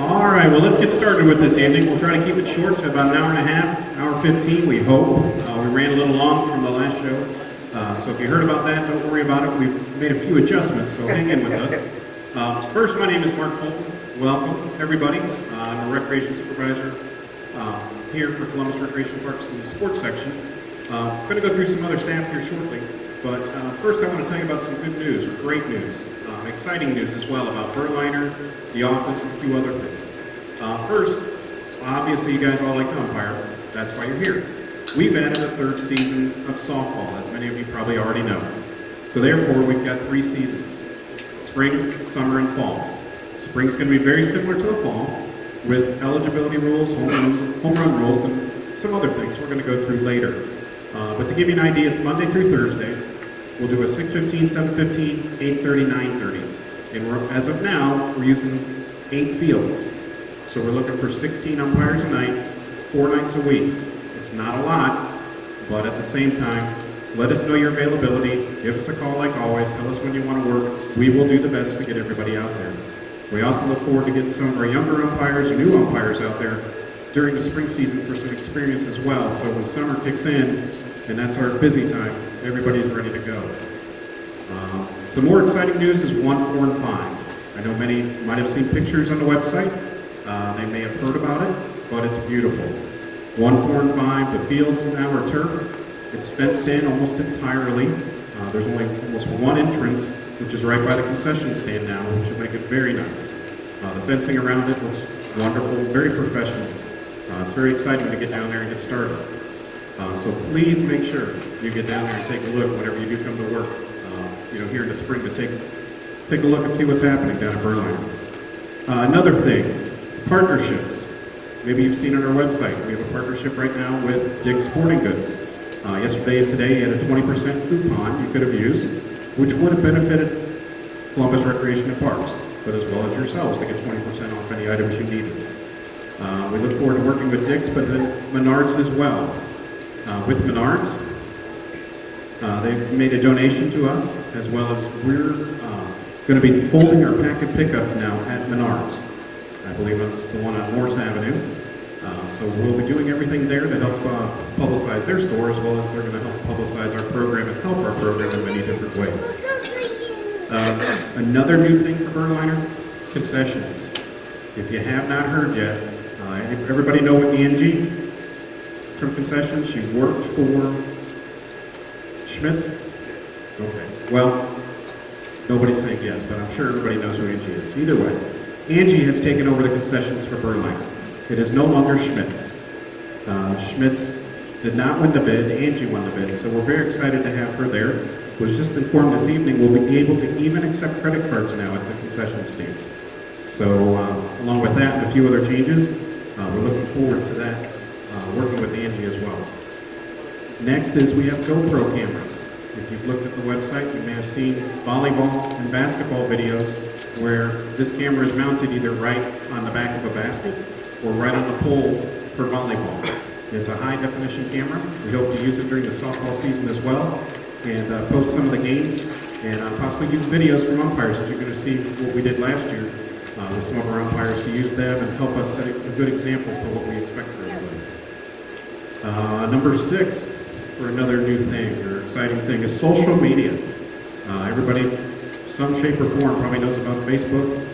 All right, well, let's get started with this evening. We'll try to keep it short to about an hour and a half, hour 15, we hope. We ran a little long from the last show, so if you heard about that, don't worry about it. We've made a few adjustments, so hang in with us. First, my name is Mark Colton. Welcome, everybody. I'm a recreation supervisor here for Columbus Recreation Parks in the sports section. I'm going to go through some other staff here shortly, but first I want to tell you about some good news, or great news, exciting news as well about Berliner, The Office, and a few other things. First, obviously you guys all like to umpire. That's why you're here. We've added a third season of softball, as many of you probably already know. So therefore, we've got 3 seasons: spring, summer, and fall. Spring's going to be very similar to the fall, with eligibility rules, home run rules, and some other things we're going to go through later. But to give you an idea, it's Monday through Thursday. We'll do a 6:15, 7:15, 8:30, 9:30. And as of now, we're using 8 fields. So we're looking for 16 umpires a night, 4 nights a week. It's not a lot, but at the same time, let us know your availability. Give us a call like always. Tell us when you want to work. We will do the best to get everybody out there. We also look forward to getting some of our younger umpires and new umpires out there during the spring season for some experience as well. So when summer kicks in, and that's our busy time, everybody's ready to go. Some more exciting news is 1, 4, and 5. I know many might have seen pictures on the website. They may have heard about it, but it's beautiful. 1, 4, and 5, the fields now are turfed. It's fenced in almost entirely. There's only almost one entrance, which is right by the concession stand now, which will make it very nice. The fencing around it looks wonderful, very professional. It's very exciting to get down there and get started. So please make sure you get down there and take a look whenever you do come to work, here in the spring, to take a look and see what's happening down at Berliner. Another thing, partnerships. Maybe you've seen on our website, we have a partnership right now with Dick's Sporting Goods. Yesterday and today you had a 20% coupon you could have used, which would have benefited Columbus Recreation and Parks, but as well as yourselves to get 20% off any items you needed. We look forward to working with Dick's, but then Menards as well. With Menards, they've made a donation to us, as well as we're going to be holding our packet pickups now at Menards. I believe that's the one on Morse Avenue. So we'll be doing everything there to help publicize their store, as well as they're going to help publicize our program and help our program in many different ways. Another new thing for Berliner, concessions. If you have not heard yet, everybody know what Angie from concessions? She worked for Schmitz? Okay. Well, nobody's saying yes, but I'm sure everybody knows who Angie is. Either way, Angie has taken over the concessions for Berliner. It is no longer Schmitz. Schmitz did not win the bid. Angie won the bid, so we're very excited to have her there. Was just informed this evening we'll be able to even accept credit cards now at the concession stands. So along with that and a few other changes, we're looking forward to that, working with Angie as well. Next is we have GoPro cameras. If you've looked at the website, you may have seen volleyball and basketball videos where this camera is mounted either right on the back of a basket or right on the pole for volleyball. It's a high definition camera. We hope to use it during the softball season as well, and post some of the games, and possibly use videos from umpires, as you're going to see what we did last year with some of our umpires, to use them and help us set a good example for what we expect for everybody. Number 6, for another new thing or exciting thing, is social media. Everybody, some shape or form, probably knows about Facebook,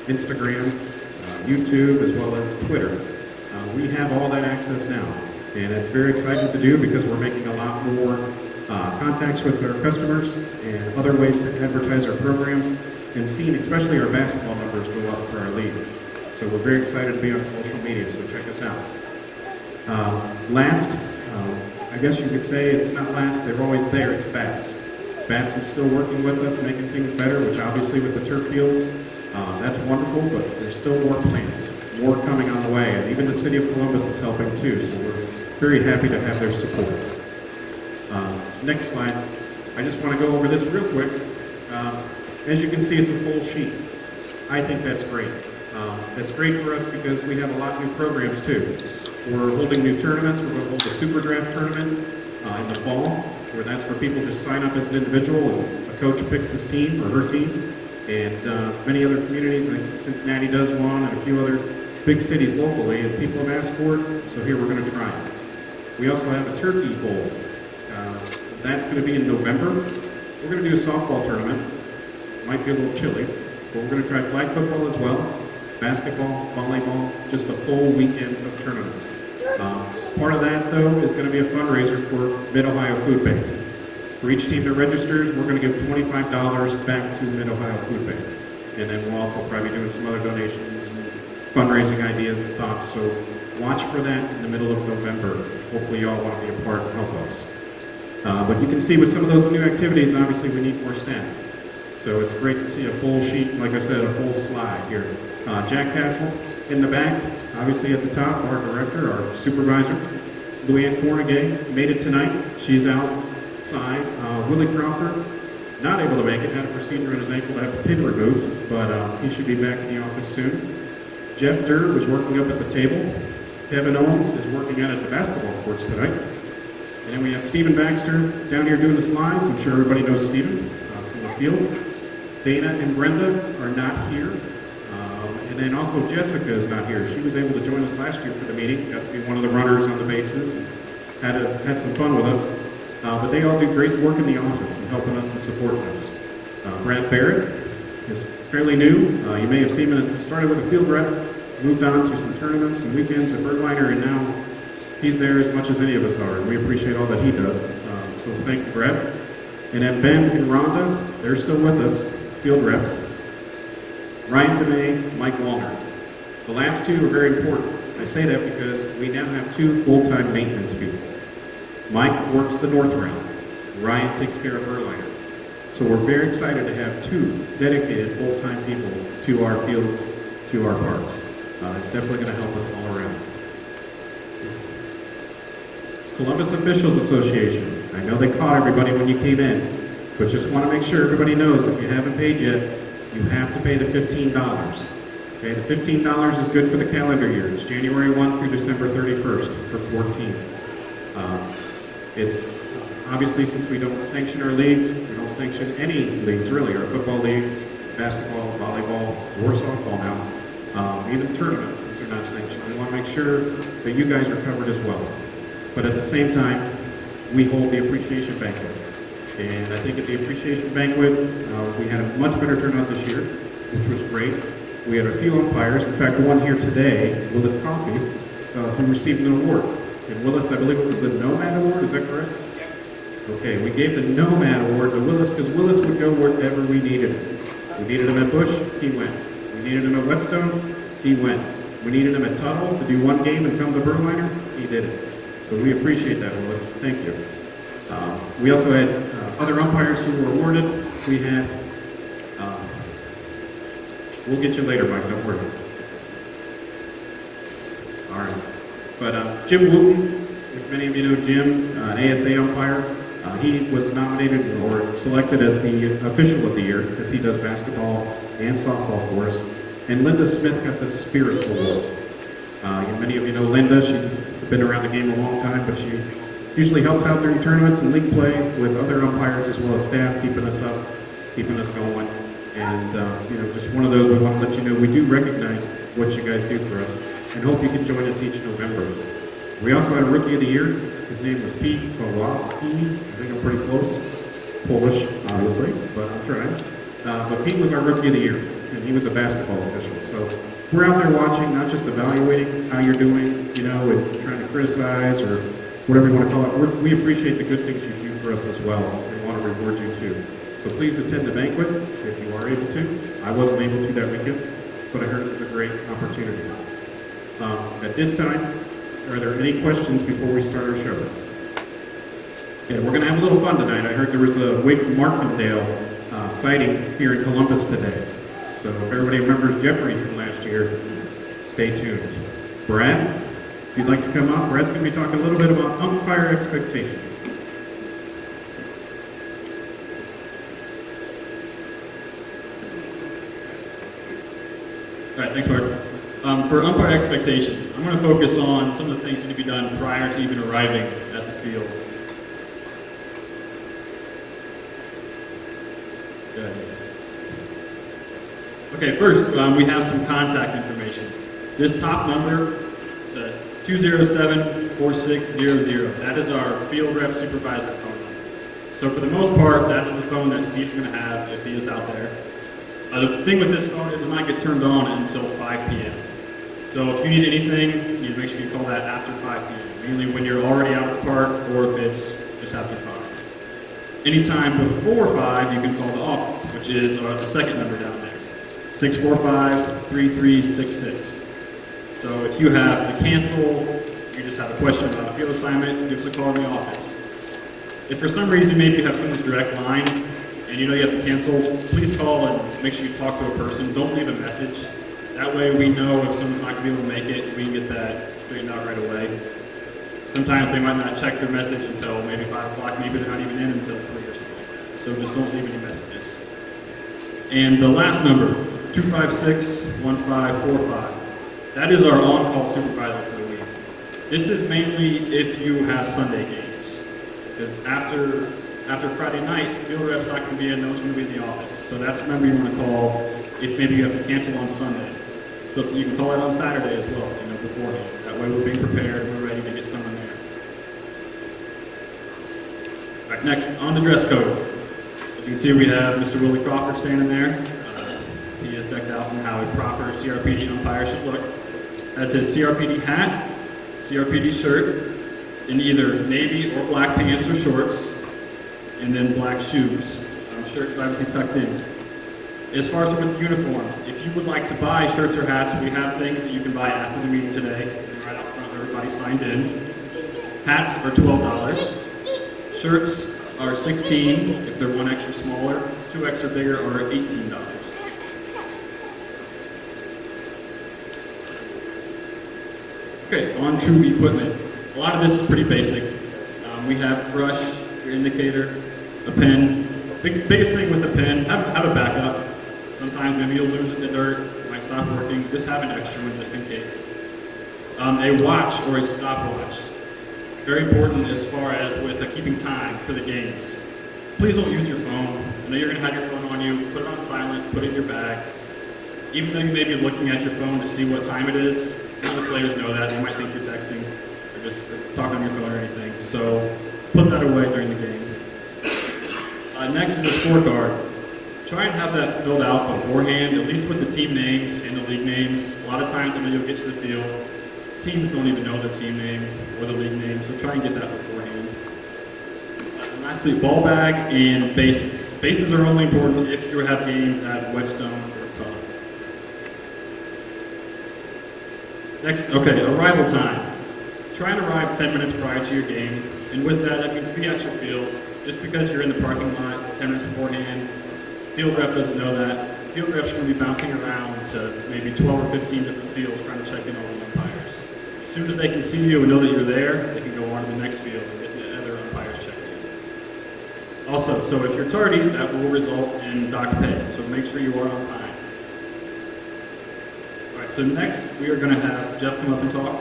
Instagram, YouTube, as well as Twitter. We have all that access now, and it's very exciting to do because we're making a lot more contacts with our customers and other ways to advertise our programs, and seeing especially our basketball numbers go up for our leagues. So we're very excited to be on social media, so check us out. Last, I guess you could say it's not last, they're always there, it's BATS. BATS is still working with us, making things better, which obviously with the turf fields, that's wonderful, but there's still more plans, more coming on the way, and even the city of Columbus is helping too, so we're very happy to have their support. Next slide. I just want to go over this real quick. As you can see, it's a full sheet. I think that's great. That's great for us because we have a lot of new programs too. We're holding new tournaments. We're going to hold a Super Draft tournament in the fall, where that's where people just sign up as an individual and a coach picks his team or her team. And many other communities, like Cincinnati does one, and a few other big cities locally, and people have asked for it, so here we're going to try it. We also have a turkey bowl. That's going to be in November. We're going to do a softball tournament. Might be a little chilly, but we're going to try flag football as well, basketball, volleyball, just a full weekend of tournaments. Part of that, though, is going to be a fundraiser for Mid-Ohio Food Bank. For each team that registers, we're going to give $25 back to Mid-Ohio Food Bank. And then we'll also probably be doing some other donations and fundraising ideas and thoughts. So watch for that in the middle of November. Hopefully you all want to be a part and help us. But you can see with some of those new activities, obviously we need more staff. So it's great to see a full sheet, like I said, a full slide here. Jack Castle in the back, obviously at the top, our director, our supervisor. Louanne Cornegay made it tonight. She's outside. Willie Crawford, not able to make it, had a procedure on his ankle to have a pin removed, but he should be back in the office soon. Jeff Durr was working up at the table. Kevin Owens is working out at the basketball courts tonight. And then we have Stephen Baxter down here doing the slides. I'm sure everybody knows Stephen from the fields. Dana and Brenda are not here. And then also Jessica is not here. She was able to join us last year for the meeting, got to be one of the runners on the bases, and had some fun with us. But they all do great work in the office and helping us and supporting us. Brad Barrett is fairly new. You may have seen him as started with a field rep, moved on to some tournaments and weekends at Birdliner, and now he's there as much as any of us are, and we appreciate all that he does. So thank you, Brad. And then Ben and Rhonda, they're still with us, field reps. Ryan DeMay, Mike Wallner. The last two are very important. I say that because we now have two full-time maintenance people. Mike works the north route. Ryan takes care of Birdliner. So we're very excited to have two dedicated full-time people to our fields, to our parks. It's definitely going to help us all around. Columbus Officials Association. I know they caught everybody when you came in, but just want to make sure everybody knows if you haven't paid yet, you have to pay the $15. Okay, the $15 is good for the calendar year. It's January 1 through December 31st for 14. It's obviously, since we don't sanction our leagues, we don't sanction any leagues really, our football leagues, basketball, volleyball, or softball now, even tournaments since they're not sanctioned. We want to make sure that you guys are covered as well. But at the same time, we hold the appreciation banquet. And I think at the appreciation banquet, we had a much better turnout this year, which was great. We had a few umpires, in fact one here today, Willis Coffey, who received an award. And Willis, I believe it was the Nomad Award, is that correct? Yep. Okay, we gave the Nomad Award to Willis because Willis would go wherever we needed him. We needed him at Bush, he went. We needed him at Whetstone, he went. We needed him at Tuttle to do one game and come to Birdliner, he did it. So we appreciate that, Willis. Thank you. We also had other umpires who were awarded. We had, we'll get you later, Mike, don't worry. All right. But Jim Wooten, if many of you know Jim, an ASA umpire, he was nominated or selected as the official of the year because he does basketball and softball for us. And Linda Smith got the Spirit Award. Many of you know Linda. She's been around the game a long time, but she usually helps out during tournaments and league play with other umpires as well as staff, keeping us up, keeping us going. And just one of those, we want to let you know we do recognize what you guys do for us and hope you can join us each November. We also had a Rookie of the Year. His name was Pete Kowalski. I think I'm pretty close. Polish, obviously, but I'm trying. But Pete was our Rookie of the Year, and he was a basketball official. So we're out there watching, not just evaluating how you're doing, and trying to criticize or whatever you want to call it. We appreciate the good things you do for us as well and want to reward you too. So please attend the banquet if you are able to. I wasn't able to that weekend, but I heard it was a great opportunity. At this time, are there any questions before we start our show? Yeah, we're going to have a little fun tonight. I heard there was a Wake Martindale sighting here in Columbus today. So if everybody remembers Jeffrey from last year, stay tuned. Brad, if you'd like to come up, Brad's going to be talking a little bit about umpire expectations. All right, thanks, Mark. For umpire expectations, I'm going to focus on some of the things that need to be done prior to even arriving at the field. Good. Okay, first, we have some contact information. This top number, 207-4600, that is our field rep supervisor phone number. So for the most part, that is the phone that Steve's going to have if he is out there. The thing with this phone, it does not get turned on until 5 p.m. So if you need anything, you need to make sure you call that after 5 p.m., mainly when you're already out of the park or if it's just after 5. Anytime before 5, you can call the office, which is the second number down there, 645-3366. So if you have to cancel, you just have a question about a field assignment, give us a call in the office. If for some reason maybe you have someone's direct line and you know you have to cancel, please call and make sure you talk to a person. Don't leave a message. That way we know if someone's not going to be able to make it, we can get that straightened out right away. Sometimes they might not check their message until maybe 5 o'clock, maybe they're not even in until 3 or something like that. So just don't leave any messages. And the last number, 256-1545. That is our on-call supervisor for the week. This is mainly if you have Sunday games. Because after Friday night, field rep's not going to be in, no one's going to be in the office. So that's the number you want to call if maybe you have to cancel on Sunday. So you can call it on Saturday as well, beforehand. That way we're being prepared, we're ready to get someone there. All right, next, on the dress code. As you can see, we have Mr. Willie Crawford standing there. He is decked out in how a proper CRPD umpire should look. Has his CRPD hat, CRPD shirt, in either navy or black pants or shorts, and then black shoes. Shirt is obviously tucked in. As far as with the uniforms, if you would like to buy shirts or hats, we have things that you can buy after the meeting today. Right out front, everybody signed in. Hats are $12. Shirts are $16 if they're one extra smaller. 2 extra bigger are $18. Okay, on to equipment. A lot of this is pretty basic. We have brush, your indicator, a pen. Biggest thing with the pen, have a backup. Sometimes maybe you'll lose it in the dirt, it might stop working. Just have an extra one just in case. A watch or a stopwatch. Very important as far as with keeping time for the games. Please don't use your phone. I know you're going to have your phone on you. Put it on silent, put it in your bag. Even though you may be looking at your phone to see what time it is, none of the players know that. They might think you're texting or just talking on your phone or anything. So put that away during the game. Next is a scorecard. Try and have that filled out beforehand, at least with the team names and the league names. A lot of times when you'll get to the field, teams don't even know their team name or the league name, so try and get that beforehand. And lastly, ball bag and bases. Bases are only important if you have games at Whetstone or Tuck. Next, okay, arrival time. Try and arrive 10 minutes prior to your game, and with that, that means be at your field. Just because you're in the parking lot 10 minutes beforehand, field rep doesn't know that. Field rep's going to be bouncing around to maybe 12 or 15 different fields trying to check in all the umpires. As soon as they can see you and know that you're there, they can go on to the next field and get the other umpires checked in. Also, so if you're tardy, that will result in dock pay, so make sure you are on time. All right, so next we are going to have Jeff come up and talk,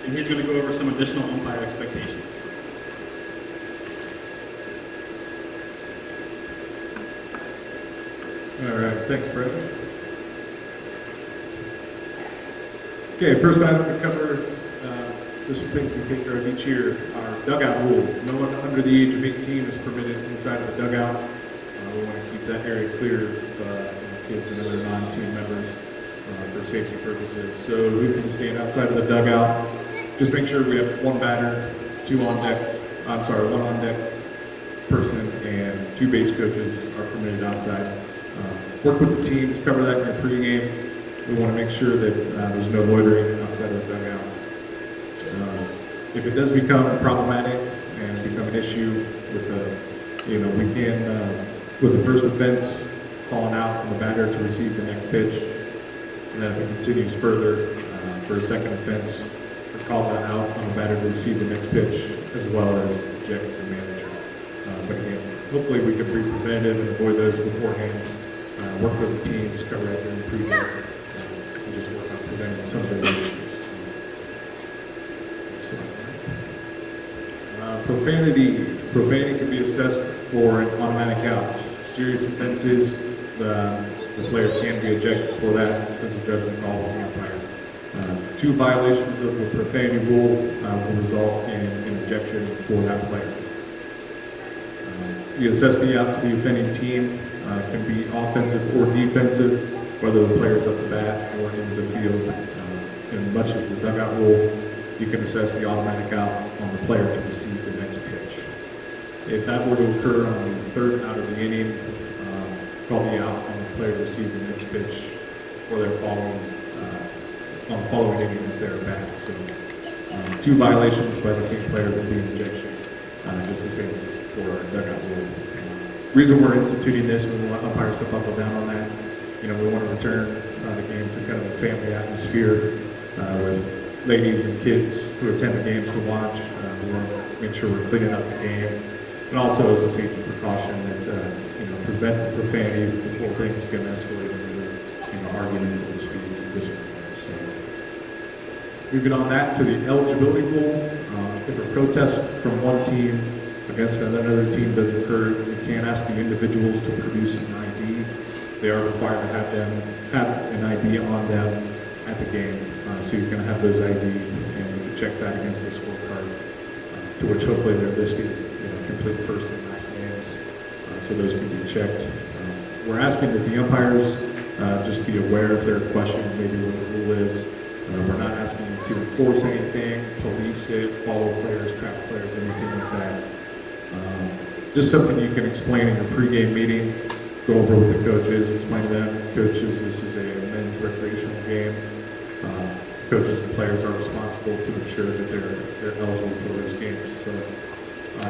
and he's going to go over some additional umpire expectations. All right, thanks, Brett. Okay, first item to cover, this is things we take care of each year, our dugout rule. No one under the age of 18 is permitted inside of the dugout. We want to keep that area clear of kids and other non-team members for safety purposes. So who can stand outside of the dugout? Just make sure we have one batter, one on deck person, and 2 base coaches are permitted outside. Work with the teams, cover that in your pregame. We want to make sure that there's no loitering outside of the dugout. If it does become problematic and become an issue with we can, with the first offense, calling out on the batter to receive the next pitch. And then if it continues further for a second offense, we call that out on the batter to receive the next pitch, as well as eject the manager. But again, hopefully we can be preventative and avoid those beforehand. Work with the teams, cover that during pregame, and just work on preventing some of those issues. Profanity can be assessed for an automatic out. Serious offenses, the player can be ejected for that because of judgment call from the umpire. 2 violations of the profanity rule will result in an ejection for that player. You assess the out to the offending team, can be offensive or defensive, whether the player is up to bat or into the field. And much as the dugout rule, you can assess the automatic out on the player to receive the next pitch. If that were to occur on the 3rd out of the inning, call the out on the player to receive the next pitch or their following on the following inning if they're back. So 2 violations by the same player would be an ejection, just the same as for our dugout rule. The reason we're instituting this, we want umpires to buckle down on that. You know, we want to return the game to kind of a family atmosphere with ladies and kids who attend the games to watch. We want to make sure we're cleaning up the game, and also as a safety precaution that prevent the profanity before things can escalate into arguments and disputes and disagreements. So, moving on that to the eligibility rule, if a protest from one team against another team does occur, you can't ask the individuals to produce an ID. They are required to have an ID on them at the game, so you're going to have those ID, and you can check that against the scorecard, to which hopefully they're listed, complete first and last names, so those can be checked. We're asking that the umpires just be aware if they're questioning maybe what the rule is. We're not asking you to enforce anything, police it, follow players, trap players, anything like that. Just something you can explain in your pregame meeting, go over with the coaches, explain to them, coaches, this is a men's recreational game. Coaches and players are responsible to ensure that they're eligible for those games. So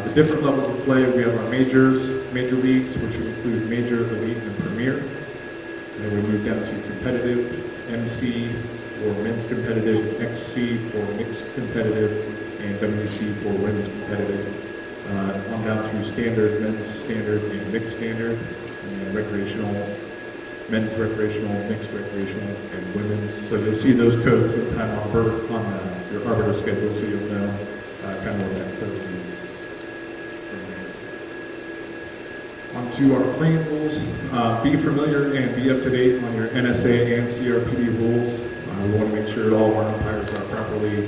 the different levels of play, we have our major leagues, which include major, elite, and premier. And then we move down to competitive, MC for men's competitive, XC for mixed competitive, and WC for women's competitive. On down to standard, men's standard, and mixed standard, and then recreational, men's recreational, mixed recreational, and women's. So you'll see those codes sometime on your arbiter schedule, so you'll know kind of what that code means. On to our playing rules. Be familiar and be up to date on your NSA and CRPD rules. We want to make sure all of our umpires are properly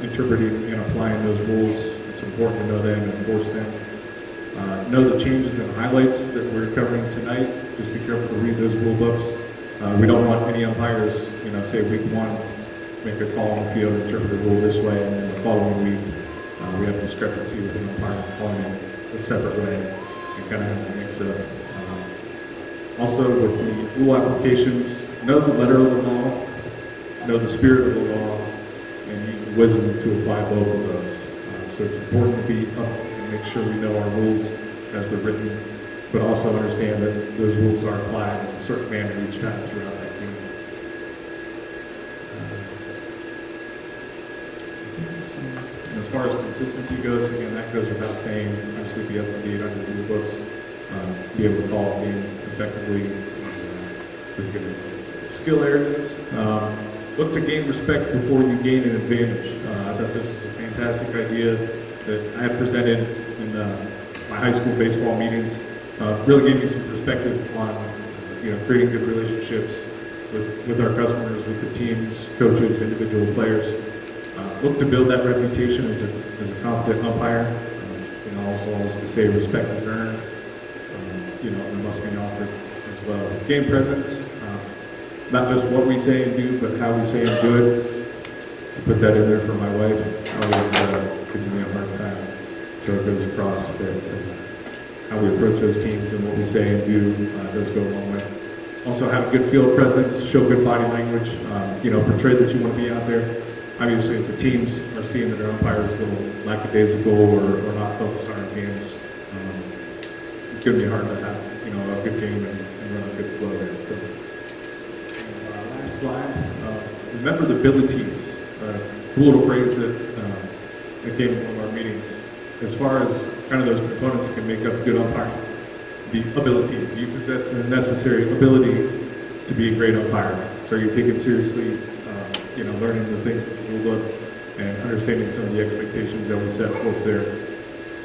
interpreting and applying those rules. It's important to know them and enforce them. Know the changes and highlights that we're covering tonight. Just be careful to read those rule books. We don't want any umpires, say week 1, make a call on the field, interpret the rule this way, and then the following week we have a discrepancy with an umpire calling it a separate way, and kind of have to mix up. Also, with the rule applications, know the letter of the law, know the spirit of the law, and use the wisdom to apply both of those. So it's important to be up and make sure we know our rules as they're written, but also understand that those rules are applied in a certain manner each time throughout that game. And as far as consistency goes, again, that goes without saying. Obviously, be up to date on your rule books, be able to call a game effectively with good skill areas. Look to gain respect before you gain an advantage. I thought this was a fantastic idea that I had presented in my high school baseball meetings. Really gave me some perspective on creating good relationships with our customers, with the teams, coaches, individual players. Look to build that reputation as a competent umpire. Also always to say respect is earned. It must be offered as well. Game presence. Not just what we say and do, but how we say and do it. I put that in there for my wife. Always gives me a hard time. So it goes across that how we approach those teams and what we say and do does go a long way. Also have a good field presence, show good body language, portray that you want to be out there. Obviously, if the teams are seeing that their umpires go lackadaisical or not focused on our games, it's going to be hard to have a good game and run a good flow there. So. Slide. Remember the abilities. A little phrase that came in one of our meetings. As far as kind of those components that can make up good umpiring, the ability. Do you possess the necessary ability to be a great umpire? So you're taking seriously, learning the things in the rule book and understanding some of the expectations that we set forth there.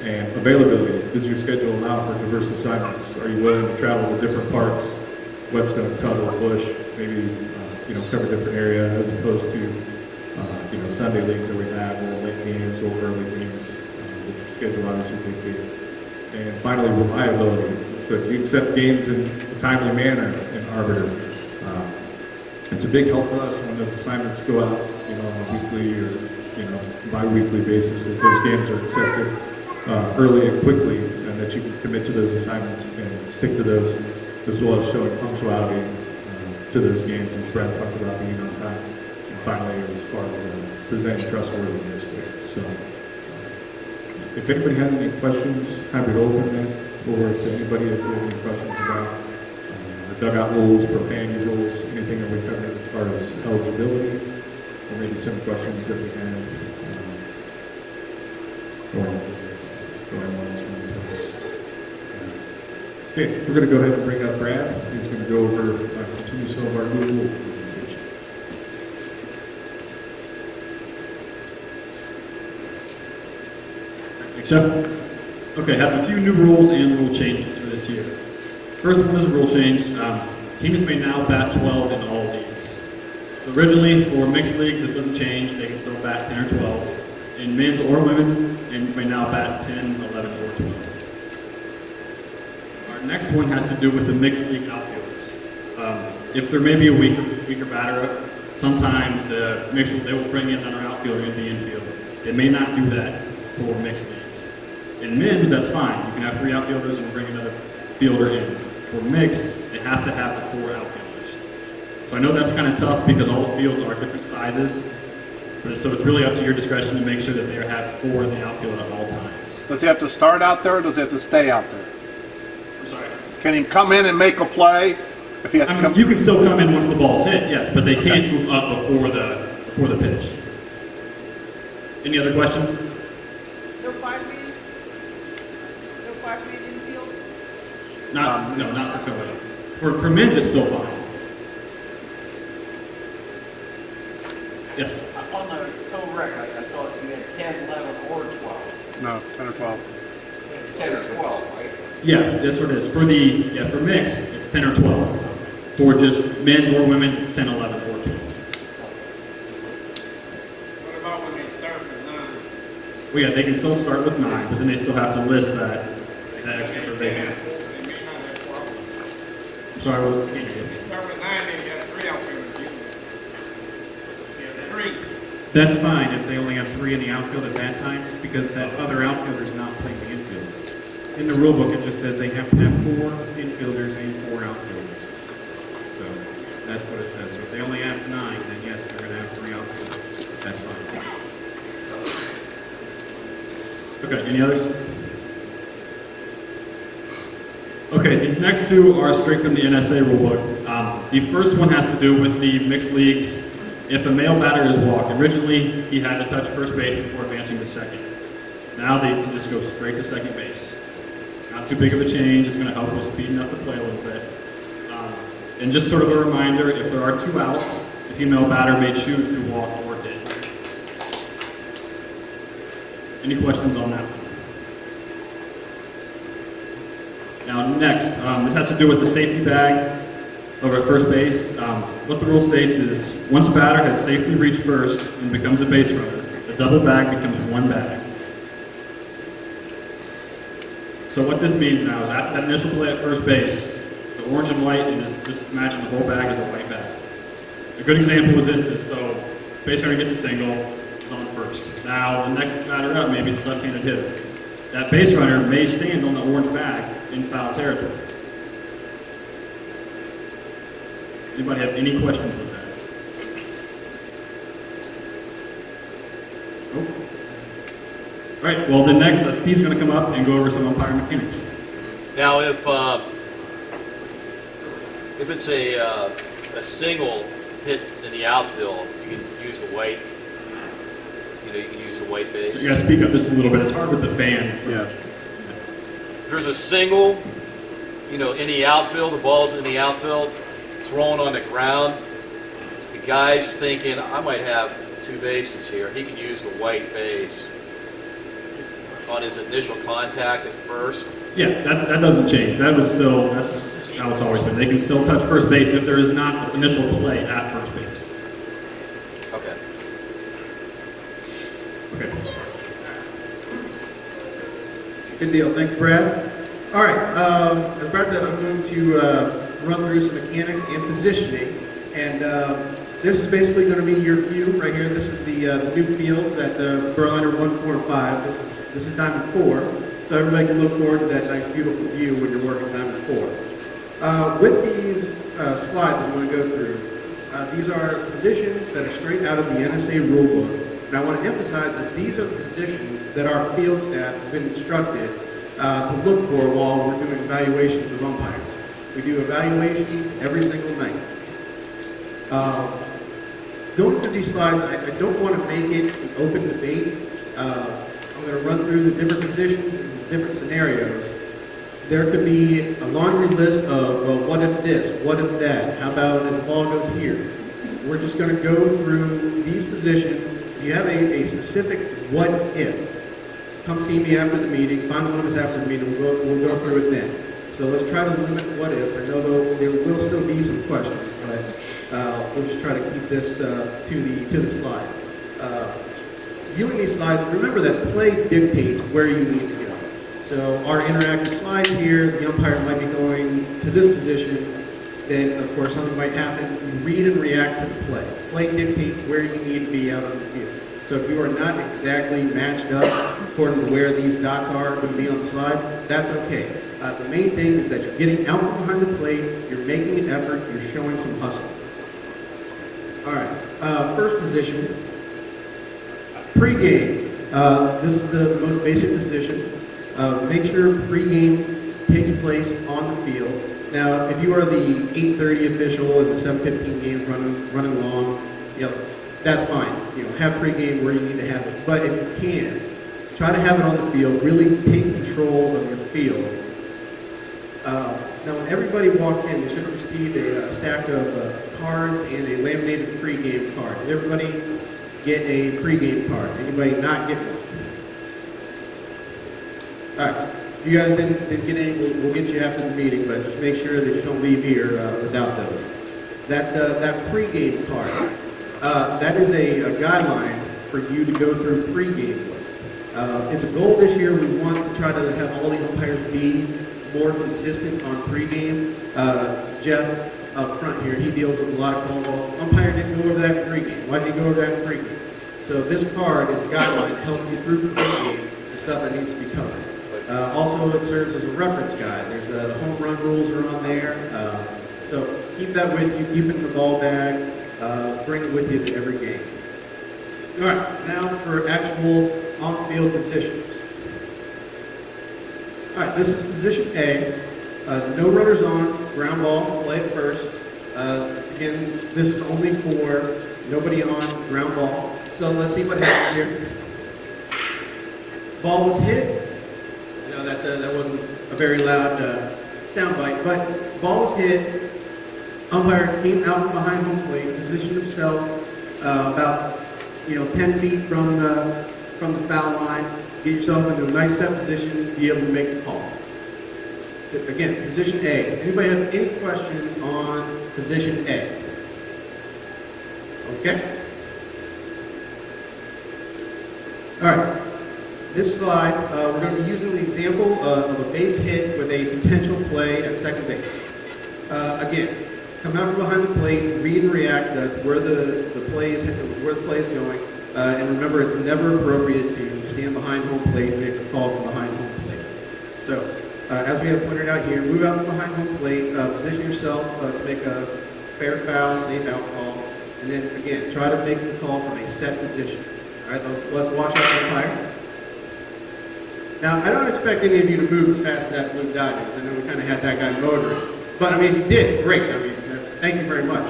And availability. Does your schedule allow for diverse assignments? Are you willing to travel to different parks? Whetstone, Tuttle, Bush, maybe cover different area as opposed to, Sunday leagues that we have, or late games or early games. The schedule obviously dictated. And finally, reliability. So if you accept games in a timely manner in Arbiter, it's a big help to us when those assignments go out, on a weekly or, bi-weekly basis. If those games are accepted early and quickly, and that you can commit to those assignments and stick to those, as well as showing punctuality to those games, as Brad talked about being on time. And finally, as far as presenting trustworthiness there. So, if anybody has any questions, happy to open that forward to anybody if you have any questions about the dugout rules, profanity rules, anything that we covered as far as eligibility, or maybe some questions that we have going once, going twice. Okay, we're going to go ahead and bring up Brad. He's going to go over, continue some of our new rule presentation. Okay, have a few new rules and rule changes for this year. First one is a rule change. Teams may now bat 12 in all leagues. So originally for mixed leagues, this doesn't change. They can still bat 10 or 12. In men's or women's, and may now bat 10, 11, or 12. Our next one has to do with the mixed league outfielders. If there may be a weaker batter, sometimes they will bring in another outfielder in the infield. They may not do that for mixed leagues. In men's, that's fine. You can have 3 outfielders and bring another fielder in. For mixed, they have to have the 4 outfielders. So I know that's kind of tough because all the fields are different sizes. So it's really up to your discretion to make sure that they have 4 in the outfield at all times. Does he have to start out there, or does he have to stay out there? I'm sorry. Can he come in and make a play if he has to come? You can still come in once the ball's hit, yes, but they can't move up before the pitch. Any other questions? No 5 feet? No 5 feet infield? No, not for Cohen. For men's, it's still fine. Yes. On the co-rec, I saw you had 10, 11, or 12. No, 10 or 12. It's 10 or 12, right? Yeah, that's what it is. For mixed, it's 10 or 12. For just men's or women, it's 10, 11, or 12. What about when they start with 9? Well, yeah, they can still start with 9, but then they still have to list that extra for vacant. They may not have 12. I'm sorry, what can you hear? They start with 9, they got 3 outfielders. That's fine if they only have 3 in the outfield at that time, because that other outfielder is not playing the infield. In the rule book, it just says they have to have 4 infielders and 4 outfielders. So that's what it says. So if they only have 9, then yes, they're going to have 3 outfielders. That's fine. Okay, any others? Okay, these next 2 are straight from the NSA rulebook. The first one has to do with the mixed leagues. If a male batter is walked, originally he had to touch first base before advancing to second. Now they can just go straight to second base. Not too big of a change. It's going to help with speeding up the play a little bit. And just sort of a reminder, if there are 2 outs, the female batter may choose to walk or hit. Any questions on that one? Now next, this has to do with the safety bag over at first base. What the rule states is, once a batter has safely reached first and becomes a base runner, the double bag becomes 1 bag. So what this means now is that initial play at first base, the orange and white, and just imagine the whole bag is a white bag. A good example of this is, so base runner gets a single, it's on first. Now the next batter up, maybe it's left-handed hitter. That base runner may stand on the orange bag in foul territory. Anybody have any questions with that? Nope. All right, well then next, Steve's going to come up and go over some umpire mechanics. Now if it's a single hit in the outfield, you can use the weight. You can use the weight base. So you got to speak up just a little bit. It's hard with the fan. Yeah. If there's a single, in the outfield, the ball's in the outfield, it's rolling on the ground. The guy's thinking, I might have 2 bases here. He can use the white base on his initial contact at first. Yeah, that doesn't change. That was still, that's how it's always been. They can still touch first base if there is not initial play at first base. Okay. Okay. Good deal. Thank you, Brad. All right. As Brad said, I'm going to run through some mechanics and positioning. And this is basically going to be your view right here. This is the new fields at Berliner 1, 4, and 5. This is Diamond 4. So everybody can look forward to that nice, beautiful view when you're working Diamond 4. With these slides I'm going to go through, these are positions that are straight out of the NSA rulebook. And I want to emphasize that these are the positions that our field staff has been instructed to look for while we're doing evaluations of umpires. We do evaluations every single night. Going through these slides, I don't want to make it an open debate. I'm going to run through the different positions and the different scenarios. There could be a laundry list of, well, what if this, what if that, how about if the ball goes here? We're just going to go through these positions. If you have a specific what if, come see me after the meeting, find one of us after the meeting, we'll go through it then. So let's try to limit what ifs. I know there will still be some questions, but we'll just try to keep this to the slides. Viewing these slides, remember that play dictates where you need to go. So our interactive slides here, the umpire might be going to this position, then of course something might happen. You read and react to the play. Play dictates where you need to be out on the field. So if you are not exactly matched up according to where these dots are going to be on the slide, that's okay. The main thing is that you're getting out from behind the plate, you're making an effort, you're showing some hustle. All right, first position, pre-game. This is the most basic position. Make sure pre-game takes place on the field. Now, if you are the 8:30 official and the 7:15 games running long, that's fine. Have pre-game where you need to have it. But if you can, try to have it on the field. Really take control of your field. Now, when everybody walked in, they should have received a stack of cards and a laminated pre-game card. Did everybody get a pre-game card? Anybody not get one? All right. If you guys didn't get any, we'll get you after the meeting, but just make sure that you don't leave here without those. That pre-game card, that is a guideline for you to go through pre-game with. It's a goal this year. We want to try to have all the umpires be more consistent on pre-game. Jeff up front here, he deals with a lot of call balls. Umpire didn't go over that in pre-game. Why did he go over that in pre-game? So this card is a guideline to help you through pre-game, the stuff that needs to be covered. Also, it serves as a reference guide. There's the home run rules are on there. So keep that with you. Keep it in the ball bag. Bring it with you to every game. All right, now for actual on-field positions. All right, this is position A. No runners on, ground ball, play at first. Again, this is only for nobody on, ground ball. So let's see what happens here. Ball was hit. I know that wasn't a very loud sound bite, but ball was hit. Umpire came out from behind home plate, positioned himself about 10 feet from the foul line. Get yourself into a nice set position, be able to make the call. Again, position A. Anybody have any questions on position A? Okay. All right. This slide, we're going to be using the example of a base hit with a potential play at second base. Again, come out from behind the plate, read and react. That's where the play is going. And remember, it's never appropriate to stand behind home plate and make a call from behind home plate. So, as we have pointed out here, move out from behind home plate, position yourself to make a fair foul, safe out call, and then again, try to make the call from a set position. All right, let's watch out the umpire. Now, I don't expect any of you to move as fast as that blue dot is. I know we kind of had that guy motoring. But, I mean, if you did, great. I mean, thank you very much.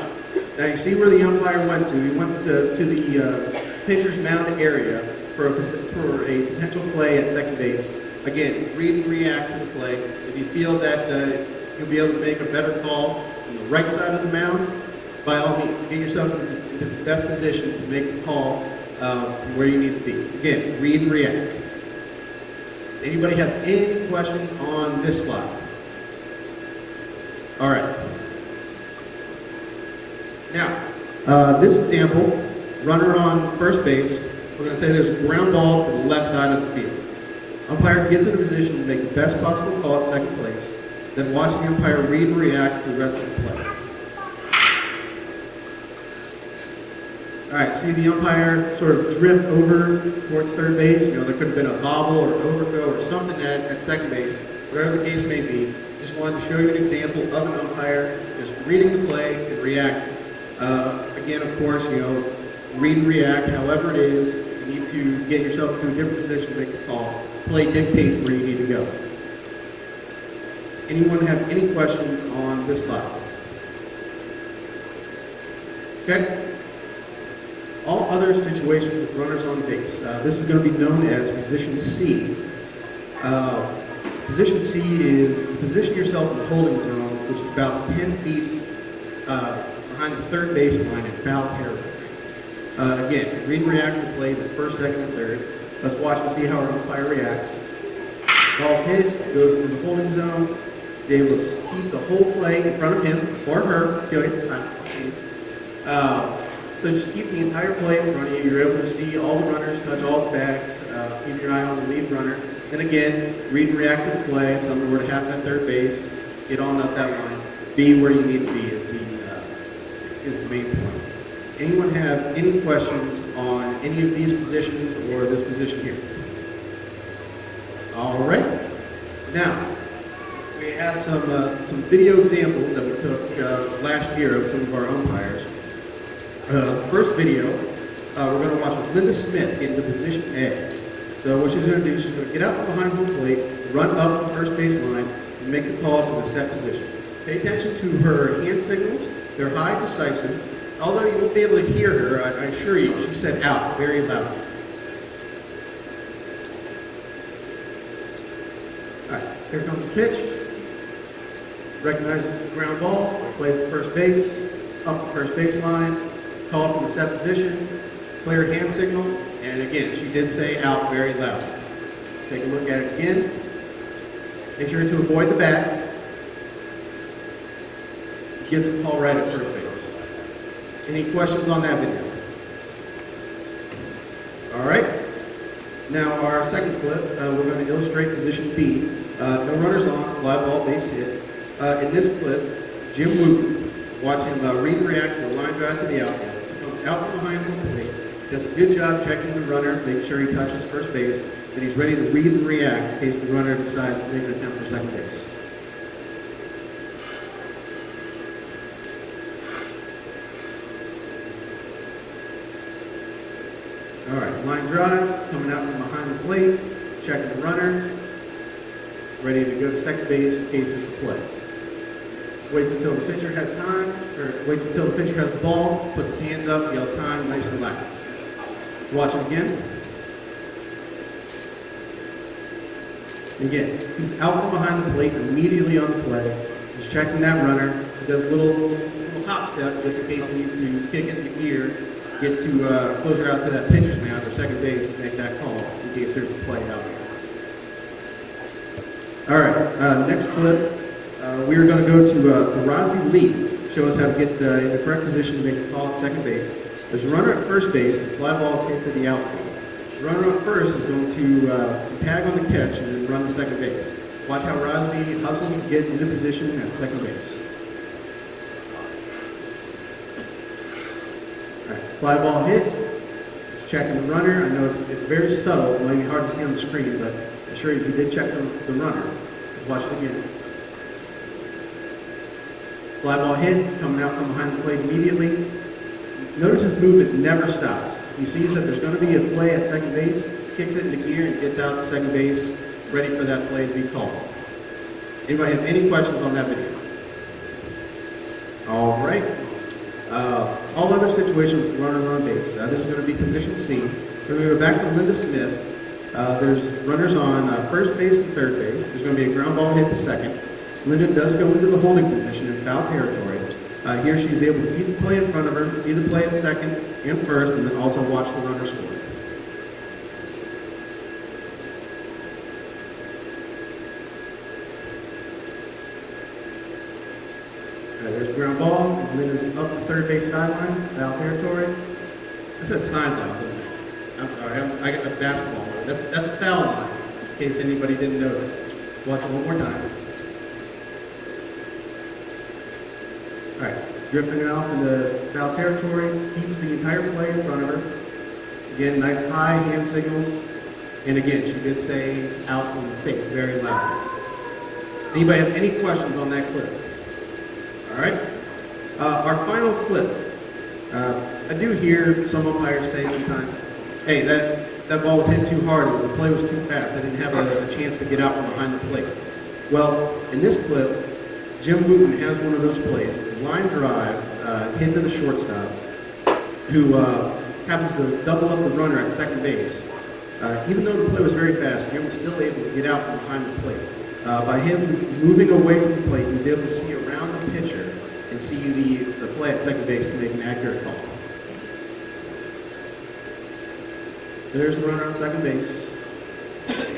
Now, you see where the umpire went to. He went to the pitcher's mound area for a potential play at second base. Again, read and react to the play. If you feel that you'll be able to make a better call on the right side of the mound, by all means, get yourself into the best position to make the call from where you need to be. Again, read and react. Does anybody have any questions on this slide? All right. Now, this example, runner on first base, we're going to say there's a ground ball to the left side of the field. Umpire gets in a position to make the best possible call at second place, then watch the umpire read and react to the rest of the play. All right, see the umpire sort of drift over towards third base. You know, there could have been a bobble or an overthrow or something at second base, whatever the case may be. Just wanted to show you an example of an umpire just reading the play and reacting. Again, of course, you know, read and react, however it is, you need to get yourself into a different position to make the call. Play dictates where you need to go. Anyone have any questions on this slide? Okay. All other situations with runners on base. This is going to be known as position C. Position C is position yourself in the holding zone, which is about 10 feet behind the third base line in foul territory. Again, read and react to plays at first, second, and third. Let's watch and see how our umpire reacts. Ball hit, goes into the holding zone. Be able to keep the whole play in front of him or her. So just keep the entire play in front of you. You're able to see all the runners, touch all the bags, keep your eye on the lead runner. And again, read and react to the play. If something were to happen at third base, get on up that line. Be where you need to be is the main point. Anyone have any questions on any of these positions or this position here? All right. Now, we have some video examples that we took last year of some of our umpires. First video, we're going to watch Linda Smith get into position A. So what she's going to do is she's going to get out from behind home plate, run up the first base line, and make the call from the set position. Pay attention to her hand signals. They're high, decisive. Although you won't be able to hear her, I assure you, she said out very loud. All right, here comes the pitch. Recognizes the ground ball, plays at first base, up the first baseline, called from the set position, clear hand signal, and again, she did say out very loud. Take a look at it again. Make sure to avoid the bat. Gets the call right at first base. Any questions on that video? All right. Now our second clip, we're going to illustrate position B. No runners on, fly ball, base hit. In this clip, Jim Wooten, watch him read and react to the line drive to the outfield. Comes out from behind home plate, does a good job checking the runner, making sure he touches first base, and he's ready to read and react in case the runner decides to make an attempt for second base. All right, line drive, coming out from behind the plate, checking the runner, ready to go to second base in case of the play. Waits until the pitcher has time, or waits until the pitcher has the ball, puts his hands up, yells time, nice and loud. Let's watch it again. Again, he's out from behind the plate immediately on the play. He's checking that runner. He does a little hop step just in case he needs to kick it into gear, get to closer out to that pitcher's mound or second base and make that call in case there's a play out there. All right, next clip. We are going to go to Rosby Lee, show us how to get in the correct position to make the call at second base. There's a runner at first base, and fly ball is hit to the outfield. The runner on first is going to tag on the catch and then run to second base. Watch how Rosby hustles to get into position at second base. All right, fly ball hit. He's checking the runner. I know it's very subtle, it might be hard to see on the screen, but I'm sure he did check the runner. Let's watch it again. Fly ball hit, coming out from behind the plate immediately. Notice his movement never stops. He sees that there's going to be a play at second base, kicks it into gear, and gets out to second base, ready for that play to be called. Anybody have any questions on that video? All right. All other situations with runner on base. This is going to be position C. So we go back to Linda Smith. There's runners on first base and third base. There's going to be a ground ball hit to second. Linda does go into the holding position in foul territory. Here she's able to keep the play in front of her, see the play at second and first, and then also watch the runner score. and then it's up the third base sideline, foul territory. I said sideline, didn't I? I'm sorry, I got the basketball one. That's a foul line, in case anybody didn't know that. Watch it one more time. All right, drifting out in the foul territory, keeps the entire play in front of her. Again, nice high hand signals. And again, she did say out and safe very loud. Anybody have any questions on that clip? All right. Our final clip. I do hear some umpires say sometimes, hey, that ball was hit too hard, or the play was too fast. I didn't have a chance to get out from behind the plate. Well, in this clip, Jim Wooten has one of those plays. It's a line drive, hit to the shortstop, who happens to double up the runner at second base. Even though the play was very fast, Jim was still able to get out from behind the plate. By him moving away from the plate, he was able to see around the pitcher and see the play at second base to make an accurate call. There's the runner on second base.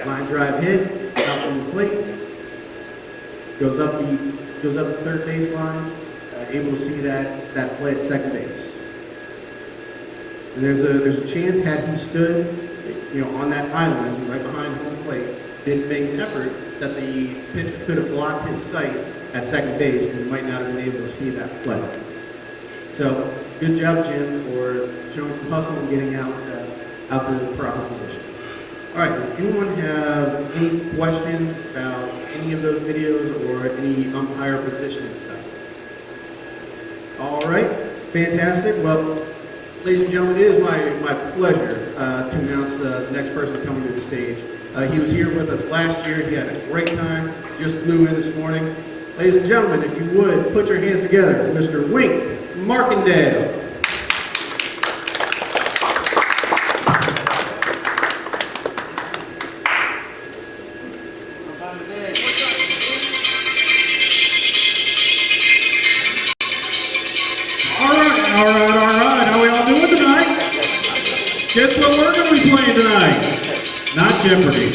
Line drive hit, out from the plate, goes up the third base line, able to see that play at second base. And there's a chance had he stood, on that island right behind home plate, didn't make an effort, that the pitcher could have blocked his sight at second base and he might not have been able to see that play. So, good job, Jim, for showing some hustle and getting out to the proper position. All right, does anyone have any questions about any of those videos or any umpire positioning stuff? All right, fantastic. Well, ladies and gentlemen, it is my pleasure to announce the next person coming to the stage. He was here with us last year. He had a great time. Just flew in this morning. Ladies and gentlemen, if you would, put your hands together for Mr. Wink Markendale. All right. How we all doing tonight? Guess what we're going to be playing tonight? Not Jeopardy.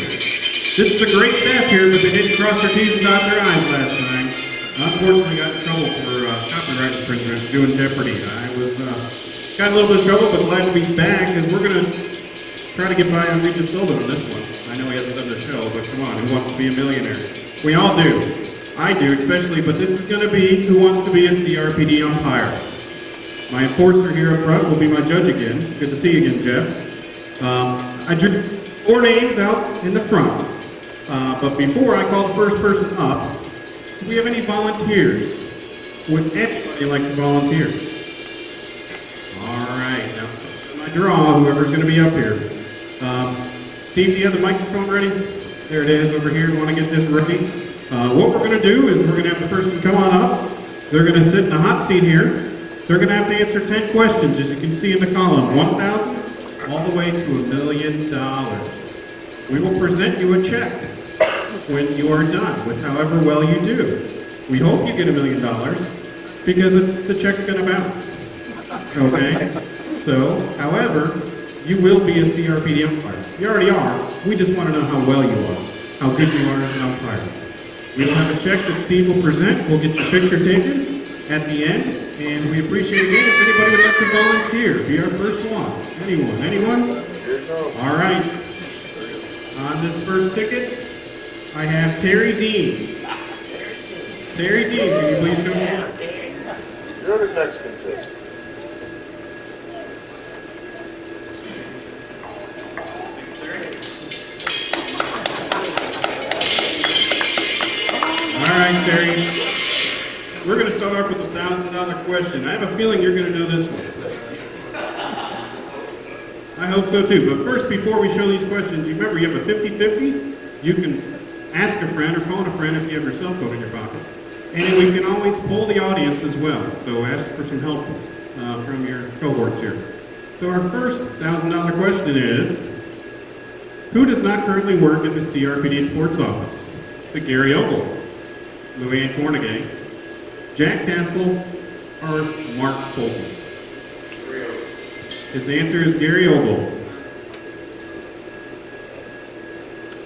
This is a great staff here, but they didn't cross their T's and dot their I's last time. Unfortunately, got in trouble for copyright infringement doing Jeopardy. I was got a little bit of trouble, but glad to be back, because we're going to try to get by on Regis Philbin on this one. I know he hasn't done the show, but come on, who wants to be a millionaire? We all do. I do, especially, but this is going to be Who Wants to Be a CRPD Umpire. My enforcer here up front will be my judge again. Good to see you again, Jeff. I drew 4 names out in the front. But before I call the first person up, do we have any volunteers? Would anybody like to volunteer? All right, now my draw, whoever's going to be up here. Steve, do you have the microphone ready? There it is over here. You want to get this ready? What we're going to do is we're going to have the person come on up. They're going to sit in the hot seat here. They're going to have to answer 10 questions, as you can see in the column, 1,000 all the way to $1 million. We will present you a check when you are done with however well you do. We hope you get $1 million because the check's going to bounce. Okay? So, however, you will be a CRPD umpire. You already are. We just want to know how well you are, how good you are as an umpire. We will have a check that Steve will present. We'll get your picture taken at the end, and we appreciate it if anybody would like to volunteer. Be our first one. Anyone? All right. On this first ticket, I have Terry Dean. Terry Dean, can you please come here? You're the next contestant. All right, Terry. We're going to start off with a $1,000 question. I have a feeling you're going to know this one. I hope so too. But first, before we show these questions, you remember you have a 50-50. You can ask a friend or phone a friend if you have your cell phone in your pocket. And we can always poll the audience as well. So ask for some help from your cohorts here. So our first $1,000 question is, who does not currently work at the CRPD sports office? Is it Gary Ogle, Louanne Cornegay, Jack Castle, or Mark Fulton? His answer is Gary Ogle.